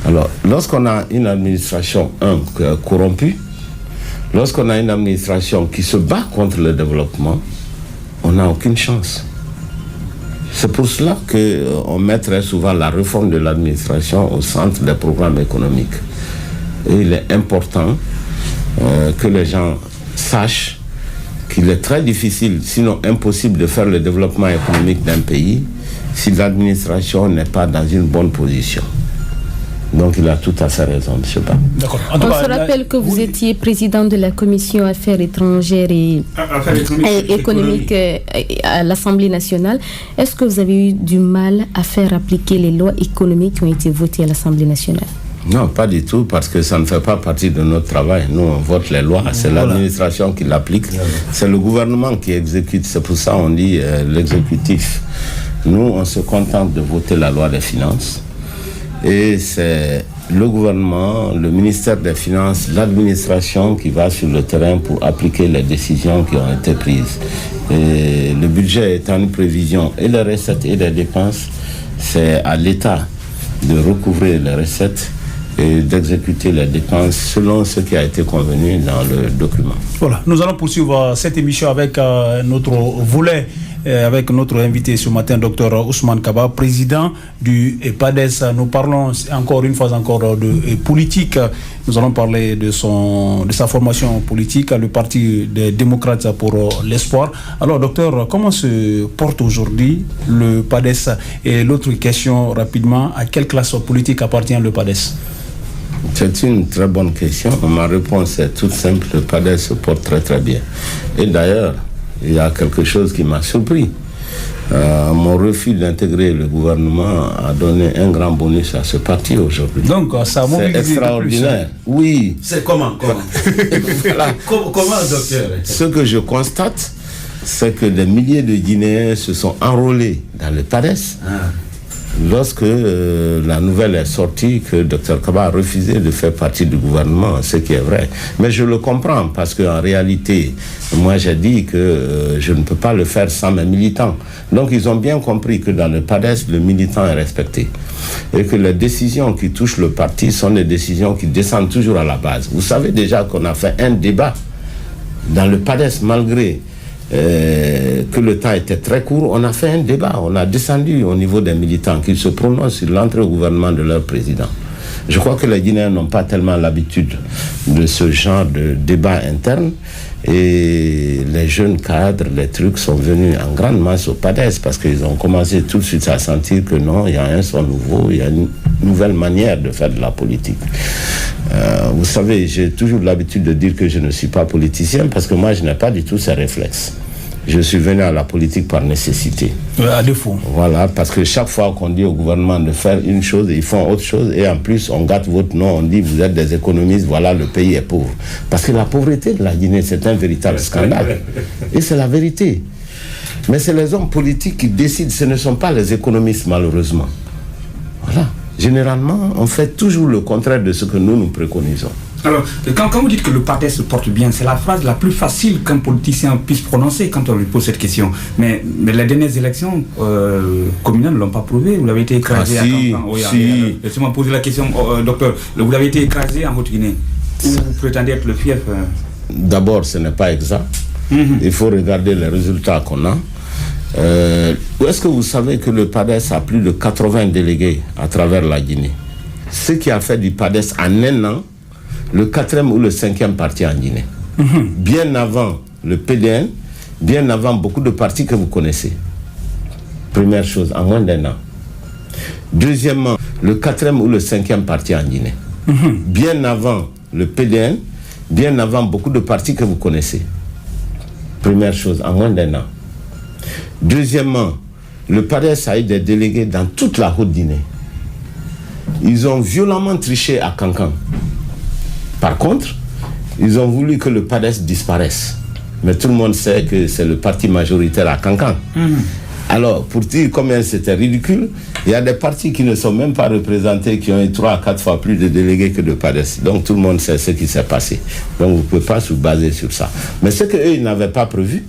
Alors, lorsqu'on a une administration, corrompue, lorsqu'on a une administration qui se bat contre le développement, on n'a aucune chance. C'est pour cela qu'on met très souvent la réforme de l'administration au centre des programmes économiques. Et il est important que les gens sachent qu'il est très difficile, sinon impossible, de faire le développement économique d'un pays si l'administration n'est pas dans une bonne position. Donc il a tout à fait raison, M. Ba. On se rappelle que vous étiez président de la commission Affaires étrangères et économiques à l'Assemblée nationale. Est-ce que vous avez eu du mal à faire appliquer les lois économiques qui ont été votées à l'Assemblée nationale? Non, pas du tout, parce que ça ne fait pas partie de notre travail. Nous, on vote les lois, c'est l'administration qui l'applique, c'est le gouvernement qui exécute. C'est pour ça qu'on dit l'exécutif. Nous, on se contente de voter la loi des finances. Et c'est le gouvernement, le ministère des Finances, l'administration qui va sur le terrain pour appliquer les décisions qui ont été prises. Et le budget étant une prévision et les recettes et les dépenses, c'est à l'État de recouvrer les recettes et d'exécuter les dépenses selon ce qui a été convenu dans le document. Voilà, nous allons poursuivre cette émission avec notre volet, avec notre invité ce matin, Dr Ousmane Kaba, président du PADES. Nous parlons encore une fois de politique. Nous allons parler de sa formation politique, le Parti des démocrates pour l'espoir. Alors, docteur, comment se porte aujourd'hui le PADES? Et l'autre question, rapidement, à quelle classe politique appartient le PADES? C'est une très bonne question. Ma réponse est toute simple. Le PADES se porte très très bien. Et d'ailleurs, il y a quelque chose qui m'a surpris. Mon refus d'intégrer le gouvernement a donné un grand bonus à ce parti aujourd'hui. Donc, ça c'est extraordinaire. Oui. C'est comment Voilà. Comment, docteur? Ce que je constate, c'est que des milliers de Guinéens se sont enrôlés dans le PADES. Lorsque la nouvelle est sortie que Dr Kaba a refusé de faire partie du gouvernement, ce qui est vrai. Mais je le comprends parce qu'en réalité, moi j'ai dit que je ne peux pas le faire sans mes militants. Donc ils ont bien compris que dans le PADES, le militant est respecté. Et que les décisions qui touchent le parti sont des décisions qui descendent toujours à la base. Vous savez déjà qu'on a fait un débat dans le PADES malgré que le temps était très court, on a fait un débat, on a descendu au niveau des militants qui se prononcent sur l'entrée au gouvernement de leur président. Je crois que les Guinéens n'ont pas tellement l'habitude de ce genre de débat interne et les jeunes cadres, les trucs sont venus en grande masse au PADES parce qu'ils ont commencé tout de suite à sentir que non, il y a un son nouveau, il y a une nouvelle manière de faire de la politique. Vous savez, j'ai toujours l'habitude de dire que je ne suis pas politicien parce que moi je n'ai pas du tout ces réflexes. Je suis venu à la politique par nécessité. À défaut. Voilà, parce que chaque fois qu'on dit au gouvernement de faire une chose, ils font autre chose. Et en plus, on gâte votre nom, on dit vous êtes des économistes, voilà, le pays est pauvre. Parce que la pauvreté de la Guinée, c'est un véritable scandale. Et c'est la vérité. Mais c'est les hommes politiques qui décident, ce ne sont pas les économistes, malheureusement. Voilà. Généralement, on fait toujours le contraire de ce que nous préconisons. Alors, quand vous dites que le PADES se porte bien, c'est la phrase la plus facile qu'un politicien puisse prononcer quand on lui pose cette question. Mais les dernières élections communales ne l'ont pas prouvé. Vous l'avez été écrasé à Campagne. Oui, laissez-moi poser la question, docteur. Vous l'avez été écrasé en Haute-Guinée. Vous prétendez être le fief D'abord, ce n'est pas exact. Il faut regarder les résultats qu'on a. Est-ce que vous savez que le PADES a plus de 80 délégués à travers la Guinée? Ce qui a fait du PADES en un an le 4e ou le 5e parti en Guinée. Bien avant le PDN, bien avant beaucoup de partis que vous connaissez. Première chose, en moins d'un an. Deuxièmement, le 4e ou le 5e parti en Guinée. Bien avant le PDN, bien avant beaucoup de partis que vous connaissez. Première chose, en moins d'1 an. Deuxièmement, le PADES a eu des délégués dans toute la Haute-Guinée. Ils ont violemment triché à Kankan. Par contre, ils ont voulu que le PADES disparaisse. Mais tout le monde sait que c'est le parti majoritaire à Kankan. Alors, pour dire combien c'était ridicule, il y a des partis qui ne sont même pas représentés, qui ont eu 3 à 4 fois plus de délégués que de PADES. Donc tout le monde sait ce qui s'est passé. Donc vous ne pouvez pas se baser sur ça. Mais ce qu'eux, ils n'avaient pas prévu,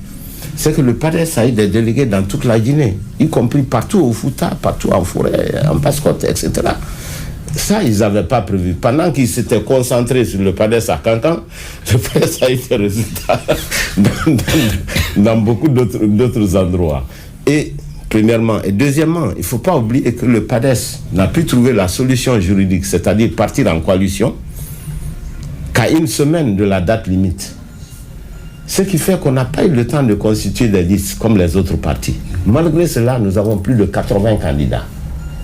c'est que le PADES a eu des délégués dans toute la Guinée, y compris partout au Fouta, partout en forêt, en Basse-Côte, etc. Ça, ils n'avaient pas prévu. Pendant qu'ils s'étaient concentrés sur le PADES à Kankan, le PADES a eu des résultats dans beaucoup d'autres endroits. Et premièrement. Et deuxièmement, il ne faut pas oublier que le PADES n'a pu trouver la solution juridique, c'est-à-dire partir en coalition, qu'à 1 semaine de la date limite. Ce qui fait qu'on n'a pas eu le temps de constituer des listes comme les autres partis. Malgré cela, nous avons plus de 80 candidats.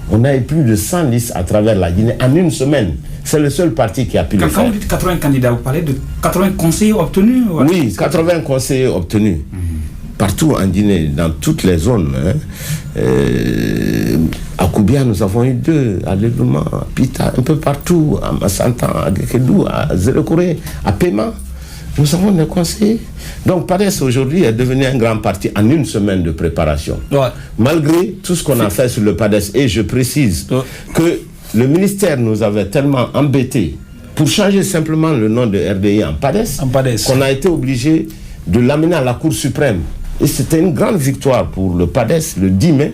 On a eu plus de 100 listes à travers la Guinée en 1 semaine. C'est le seul parti qui a pu le faire. Quand vous dites 80 candidats, vous parlez de 80 conseillers obtenus? Oui, 80 conseillers obtenus. Partout en Guinée, dans toutes les zones. À Koubia, nous avons eu 2, à Ledouma, à Pita, un peu partout, à Massantan, à Gekedou, à Zélekouré, à Pema. Nous avons des conseillers. Donc PADES aujourd'hui est devenu un grand parti en 1 semaine de préparation. Malgré tout ce qu'on a fait sur le PADES, et je précise que le ministère nous avait tellement embêtés pour changer simplement le nom de RDI en PADES, qu'on a été obligé de l'amener à la Cour suprême. Et c'était une grande victoire pour le PADES le 10 mai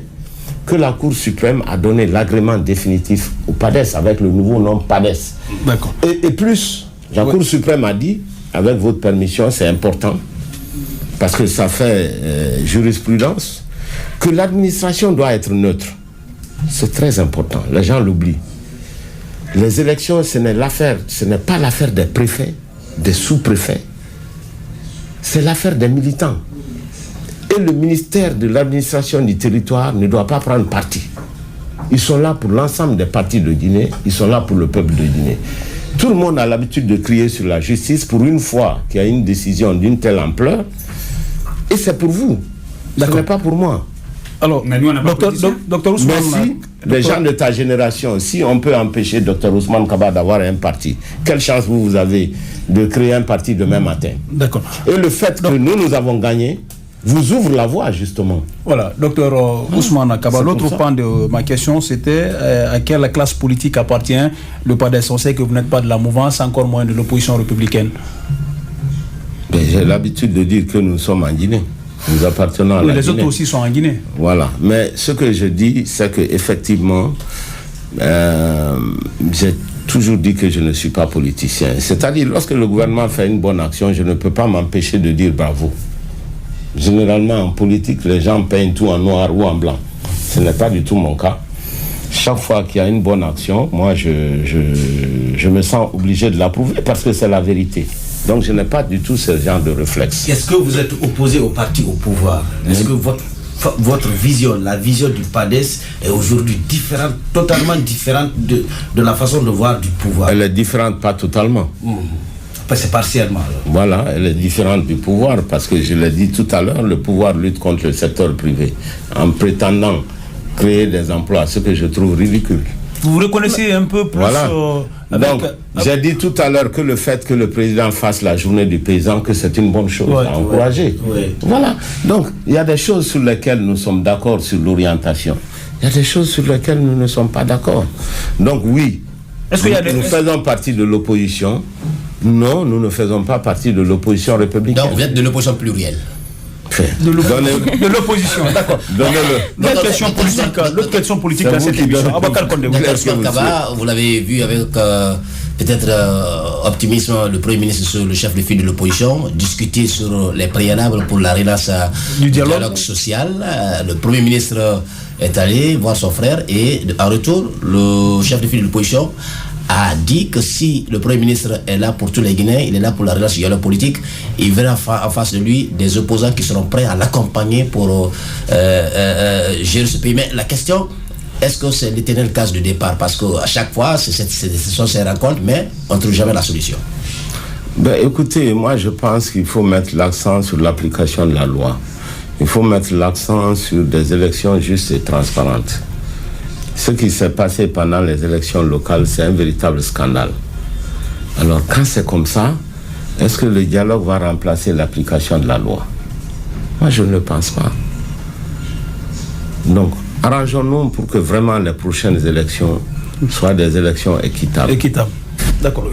que la Cour suprême a donné l'agrément définitif au PADES avec le nouveau nom PADES. D'accord. Et plus, la Cour suprême a dit, avec votre permission, c'est important, parce que ça fait jurisprudence, que l'administration doit être neutre. C'est très important, les gens l'oublient. Les élections, ce n'est pas l'affaire des préfets, des sous-préfets. C'est l'affaire des militants. Et le ministère de l'administration du territoire ne doit pas prendre parti. Ils sont là pour l'ensemble des partis de Guinée, ils sont là pour le peuple de Guinée. Tout le monde a l'habitude de crier sur la justice pour une fois qu'il y a une décision d'une telle ampleur. Et c'est pour vous. Ce n'est pas pour moi. Alors, docteur Ousmane, merci. Les gens de ta génération, si on peut empêcher docteur Ousmane Kaba d'avoir un parti, quelle chance vous avez de créer un parti demain matin? D'accord. Et le fait que nous avons gagné vous ouvre la voie, justement. Voilà, docteur Ousmane Kaba, l'autre pan de ma question, c'était à quelle classe politique appartient le PADES? On sait que vous n'êtes pas de la mouvance, encore moins de l'opposition républicaine. J'ai l'habitude de dire que nous sommes en Guinée. Nous appartenons à la Guinée. Les autres aussi sont en Guinée. Voilà, mais ce que je dis, c'est qu'effectivement, j'ai toujours dit que je ne suis pas politicien. C'est-à-dire, lorsque le gouvernement fait une bonne action, je ne peux pas m'empêcher de dire bravo. Généralement, en politique, les gens peignent tout en noir ou en blanc. Ce n'est pas du tout mon cas. Chaque fois qu'il y a une bonne action, moi, je me sens obligé de l'approuver parce que c'est la vérité. Donc, je n'ai pas du tout ce genre de réflexe. Est-ce que vous êtes opposé au parti au pouvoir? Est-ce que votre vision, la vision du PADES est aujourd'hui différente, totalement différente de la façon de voir du pouvoir? Elle est différente, pas totalement. C'est partiellement. Alors. Voilà, elle est différente du pouvoir parce que je l'ai dit tout à l'heure, le pouvoir lutte contre le secteur privé en prétendant créer des emplois, ce que je trouve ridicule. Vous reconnaissez un peu plus... Voilà. Donc, j'ai dit tout à l'heure que le fait que le président fasse la journée du paysan, que c'est une bonne chose à encourager. Voilà. Donc, il y a des choses sur lesquelles nous sommes d'accord sur l'orientation. Il y a des choses sur lesquelles nous ne sommes pas d'accord. Donc, oui, nous faisons partie de l'opposition. Non, nous ne faisons pas partie de l'opposition républicaine. Donc, vous êtes de l'opposition plurielle. De l'opposition, d'accord. L'autre question politique dans cette émission. Vous l'avez vu avec peut-être optimisme, le Premier ministre, le chef de file de l'opposition, discuter sur les préalables pour la relance du dialogue social. Le Premier ministre est allé voir son frère et en retour, le chef de file de l'opposition a dit que si le Premier ministre est là pour tous les Guinéens, il est là pour la relation dialogue politique, il verra en face de lui des opposants qui seront prêts à l'accompagner pour gérer ce pays. Mais la question, est-ce que c'est l'éternel case de départ? Parce qu'à chaque fois, ce sont ces rencontres, mais on ne trouve jamais la solution. Écoutez, moi je pense qu'il faut mettre l'accent sur l'application de la loi. Il faut mettre l'accent sur des élections justes et transparentes. Ce qui s'est passé pendant les élections locales, c'est un véritable scandale. Alors quand c'est comme ça, est-ce que le dialogue va remplacer l'application de la loi? Moi je ne le pense pas. Donc arrangeons-nous pour que vraiment les prochaines élections soient des élections équitables. D'accord.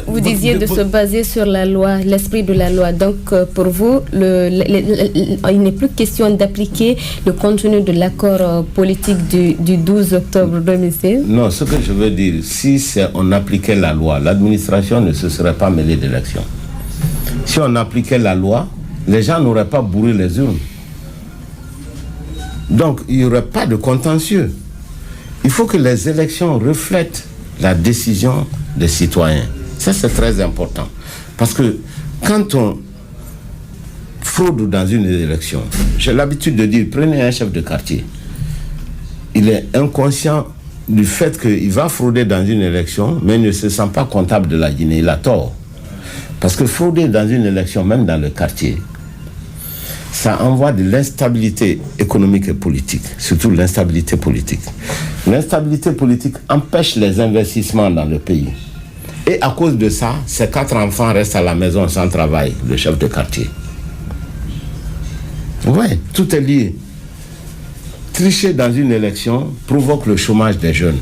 Vous disiez de se baser sur la loi, l'esprit de la loi. Donc, pour vous, il n'est plus question d'appliquer le contenu de l'accord politique du 12 octobre 2016? Non, ce que je veux dire, si on appliquait la loi, l'administration ne se serait pas mêlée d'élections. Si on appliquait la loi, les gens n'auraient pas bourré les urnes. Donc, il n'y aurait pas de contentieux. Il faut que les élections reflètent la décision des citoyens. Ça, c'est très important. Parce que quand on fraude dans une élection, j'ai l'habitude de dire, prenez un chef de quartier. Il est inconscient du fait qu'il va frauder dans une élection, mais il ne se sent pas comptable de la Guinée. Il a tort. Parce que frauder dans une élection, même dans le quartier, ça envoie de l'instabilité économique et politique, surtout l'instabilité politique. L'instabilité politique empêche les investissements dans le pays. Et à cause de ça, ces 4 enfants restent à la maison sans travail, le chef de quartier. Oui, tout est lié. Tricher dans une élection provoque le chômage des jeunes.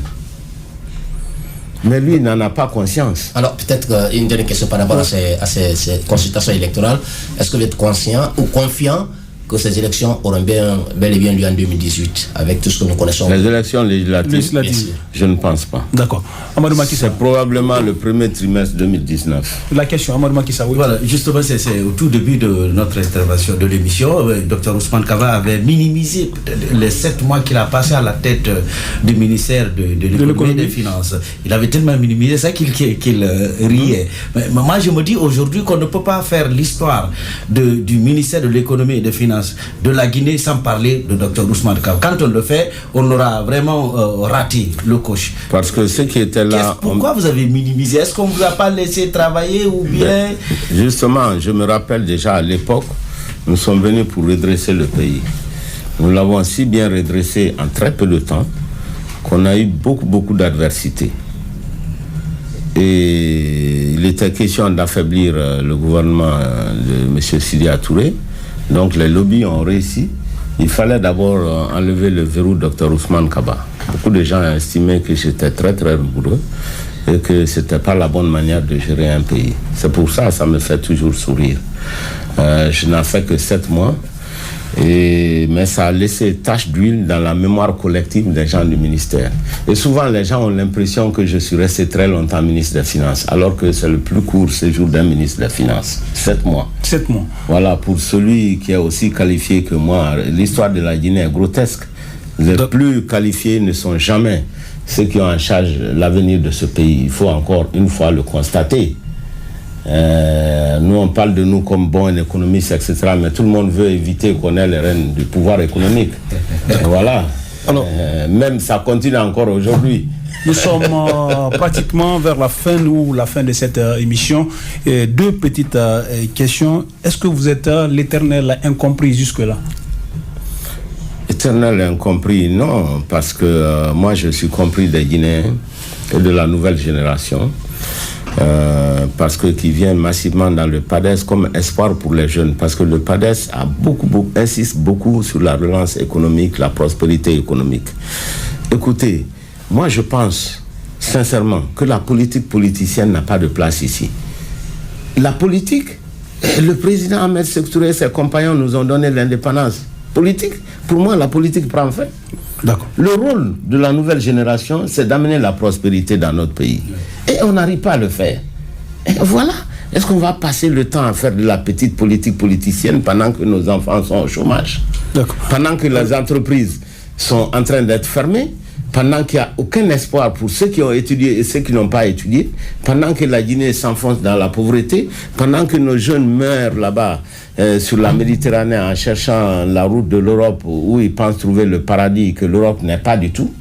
Mais lui, il n'en a pas conscience. Alors, peut-être une dernière question par rapport à ces consultations électorales. Est-ce que vous êtes conscient ou confiant que ces élections auront bel et bien lieu en 2018, avec tout ce que nous connaissons? Les élections législatives, je ne pense pas. D'accord. C'est probablement le premier trimestre 2019. La question, Amadou Macky Sall. Voilà, justement, c'est au tout début de notre intervention de l'émission, Dr Ousmane Kaba avait minimisé les 7 mois qu'il a passé à la tête du ministère de l'économie et des finances. Il avait tellement minimisé ça qu'il riait. Mais moi, je me dis aujourd'hui qu'on ne peut pas faire l'histoire du ministère de l'économie et des finances de la Guinée sans parler de Dr Ousmane Kaba. Quand on le fait, on aura vraiment raté le coche. Parce que ceux qui étaient là... Pourquoi vous avez minimisé? Est-ce qu'on ne vous a pas laissé travailler ou bien... Justement, je me rappelle déjà à l'époque, nous sommes venus pour redresser le pays. Nous l'avons si bien redressé en très peu de temps qu'on a eu beaucoup d'adversités. Et il était question d'affaiblir le gouvernement de M. Sidya Touré. Donc les lobbies ont réussi. Il fallait d'abord enlever le verrou Dr Ousmane Kaba. Beaucoup de gens estimaient que j'étais très rigoureux et que ce n'était pas la bonne manière de gérer un pays. C'est pour ça que ça me fait toujours sourire. Je n'en fais que 7 mois, mais ça a laissé tache d'huile dans la mémoire collective des gens du ministère. Et souvent, les gens ont l'impression que je suis resté très longtemps ministre des Finances, alors que c'est le plus court séjour d'un ministre des Finances. 7 mois. 7 mois. Voilà, pour celui qui est aussi qualifié que moi, l'histoire de la Guinée est grotesque. Les plus qualifiés ne sont jamais ceux qui ont en charge l'avenir de ce pays. Il faut encore une fois le constater. Nous on parle de nous comme bons économistes, etc. Mais tout le monde veut éviter qu'on ait les rênes du pouvoir économique. Voilà. Alors, même ça continue encore aujourd'hui. Nous sommes pratiquement vers la fin de cette émission. 2 petites questions. Est-ce que vous êtes l'éternel incompris jusque-là? Éternel incompris, non, parce que moi je suis compris des Guinéens et de la nouvelle génération. Parce que qui vient massivement dans le PADES comme espoir pour les jeunes, parce que le PADES a insiste beaucoup sur la relance économique, la prospérité économique. Écoutez, moi je pense sincèrement que la politique politicienne n'a pas de place ici. La politique, le président Ahmed Sékou Touré et ses compagnons nous ont donné l'indépendance politique. Pour moi, la politique prend fin. D'accord. Le rôle de la nouvelle génération, c'est d'amener la prospérité dans notre pays. Et on n'arrive pas à le faire. Et voilà. Est-ce qu'on va passer le temps à faire de la petite politique politicienne pendant que nos enfants sont au chômage? D'accord. Pendant que les entreprises sont en train d'être fermées? Pendant qu'il n'y a aucun espoir pour ceux qui ont étudié et ceux qui n'ont pas étudié? Pendant que la Guinée s'enfonce dans la pauvreté? Pendant que nos jeunes meurent là-bas sur la Méditerranée en cherchant la route de l'Europe où ils pensent trouver le paradis que l'Europe n'est pas du tout?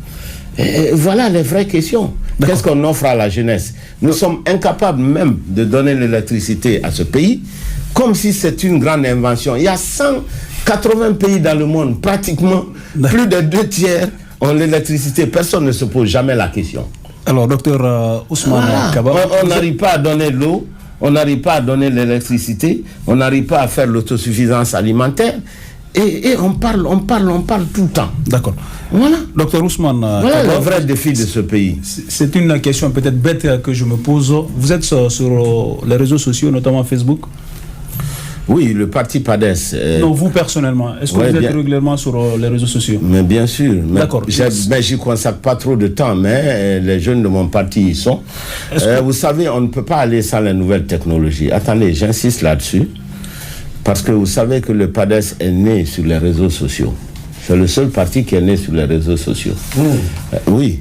Et voilà les vraies questions. Qu'est-ce qu'on offre à la jeunesse? Nous sommes incapables même de donner l'électricité à ce pays, comme si c'est une grande invention. Il y a 180 pays dans le monde, pratiquement plus de 2/3 ont l'électricité. Personne ne se pose jamais la question. Alors, docteur Ousmane Kaba, on n'arrive pas à donner l'eau, on n'arrive pas à donner l'électricité, on n'arrive pas à faire l'autosuffisance alimentaire. Et on parle tout le temps. D'accord. Voilà. Docteur Ousmane, voilà le vrai défi de ce pays. C'est une question peut-être bête que je me pose. Vous êtes sur les réseaux sociaux, notamment Facebook? Oui, le parti PADES. Non, vous personnellement, est-ce que vous êtes régulièrement sur les réseaux sociaux? Mais bien sûr. D'accord. Mais j'y consacre pas trop de temps, mais les jeunes de mon parti y sont. Vous savez, on ne peut pas aller sans les nouvelles technologies. Attendez, j'insiste là-dessus. Parce que vous savez que le PADES est né sur les réseaux sociaux. C'est le seul parti qui est né sur les réseaux sociaux. Oui.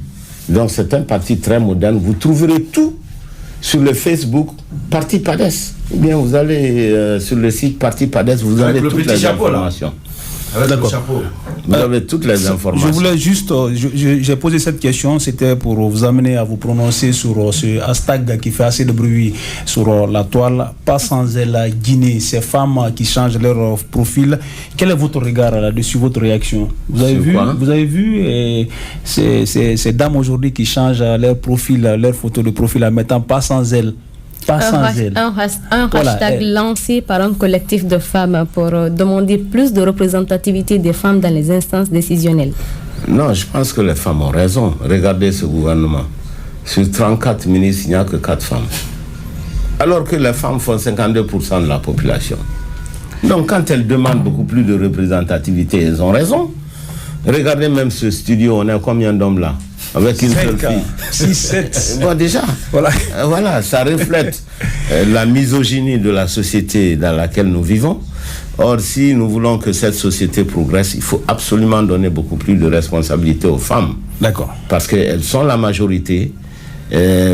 Donc c'est un parti très moderne. Vous trouverez tout sur le Facebook Parti PADES. Ou bien vous allez sur le site Parti PADES, vous avez toutes les informations. D'accord. Vous avez toutes les informations. Je voulais juste, j'ai posé cette question, c'était pour vous amener à vous prononcer sur ce hashtag qui fait assez de bruit sur la toile. Pas sans elle, Guinée, ces femmes qui changent leur profil. Quel est votre regard là-dessus, votre réaction? Vous avez vu ces dames aujourd'hui qui changent leur profil, leur photo de profil en mettant pas sans elle. Un hashtag lancé par un collectif de femmes pour demander plus de représentativité des femmes dans les instances décisionnelles. Non, je pense que les femmes ont raison. Regardez ce gouvernement. Sur 34 ministres, il n'y a que 4 femmes. Alors que les femmes font 52% de la population. Donc quand elles demandent beaucoup plus de représentativité, elles ont raison. Regardez même ce studio, on a combien d'hommes là? Avec une seule fille. 6, 7. Bon, déjà, voilà, ça reflète la misogynie de la société dans laquelle nous vivons. Or, si nous voulons que cette société progresse, il faut absolument donner beaucoup plus de responsabilité aux femmes. D'accord. Parce qu'elles sont la majorité,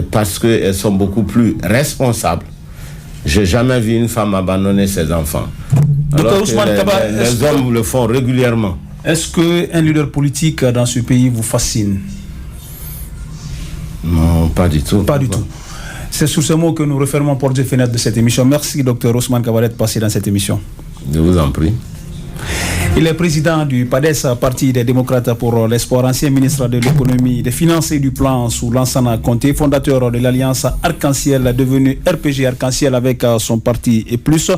parce qu'elles sont beaucoup plus responsables. Je n'ai jamais vu une femme abandonner ses enfants. Docteur Ousmane Kaba, les hommes le font régulièrement. Est-ce qu'un leader politique dans ce pays vous fascine? Non, pas du tout. Pas du tout. C'est sur ce mot que nous refermons porte et fenêtre de cette émission. Merci, docteur Ousmane Kaba, d'être passé dans cette émission. Je vous en prie. Il est président du PADES, Parti des démocrates pour l'espoir, ancien ministre de l'économie, des finances et du plan sous Lansana Conté, fondateur de l'Alliance Arc-en-Ciel, devenu RPG Arc-en-Ciel avec son parti et plus.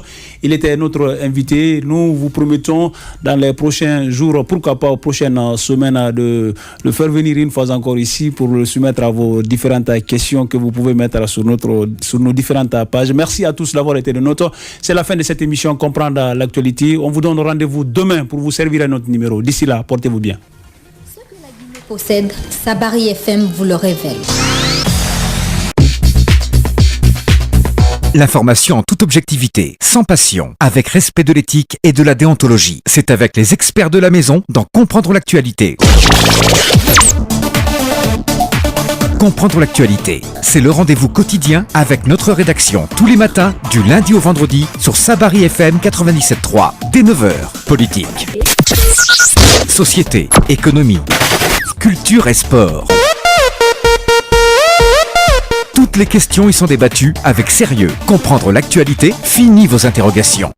Il était notre invité. Nous vous promettons dans les prochains jours, pourquoi pas aux prochaines semaines, de le faire venir une fois encore ici pour le soumettre à vos différentes questions que vous pouvez mettre sur nos différentes pages. Merci à tous d'avoir été de nôtres. C'est la fin de cette émission Comprendre l'actualité. On vous donne rendez-vous demain pour vous servir à notre numéro. D'ici là, portez-vous bien. Ce que la Guinée possède, Sabari FM vous le révèle. L'information en toute objectivité, sans passion, avec respect de l'éthique et de la déontologie. C'est avec les experts de la maison dans Comprendre l'actualité. Comprendre l'actualité, c'est le rendez-vous quotidien avec notre rédaction tous les matins du lundi au vendredi sur Sabari FM 97.3 dès 9h. Politique, société, économie, culture et sport. Toutes les questions y sont débattues avec sérieux. Comprendre l'actualité, fini vos interrogations.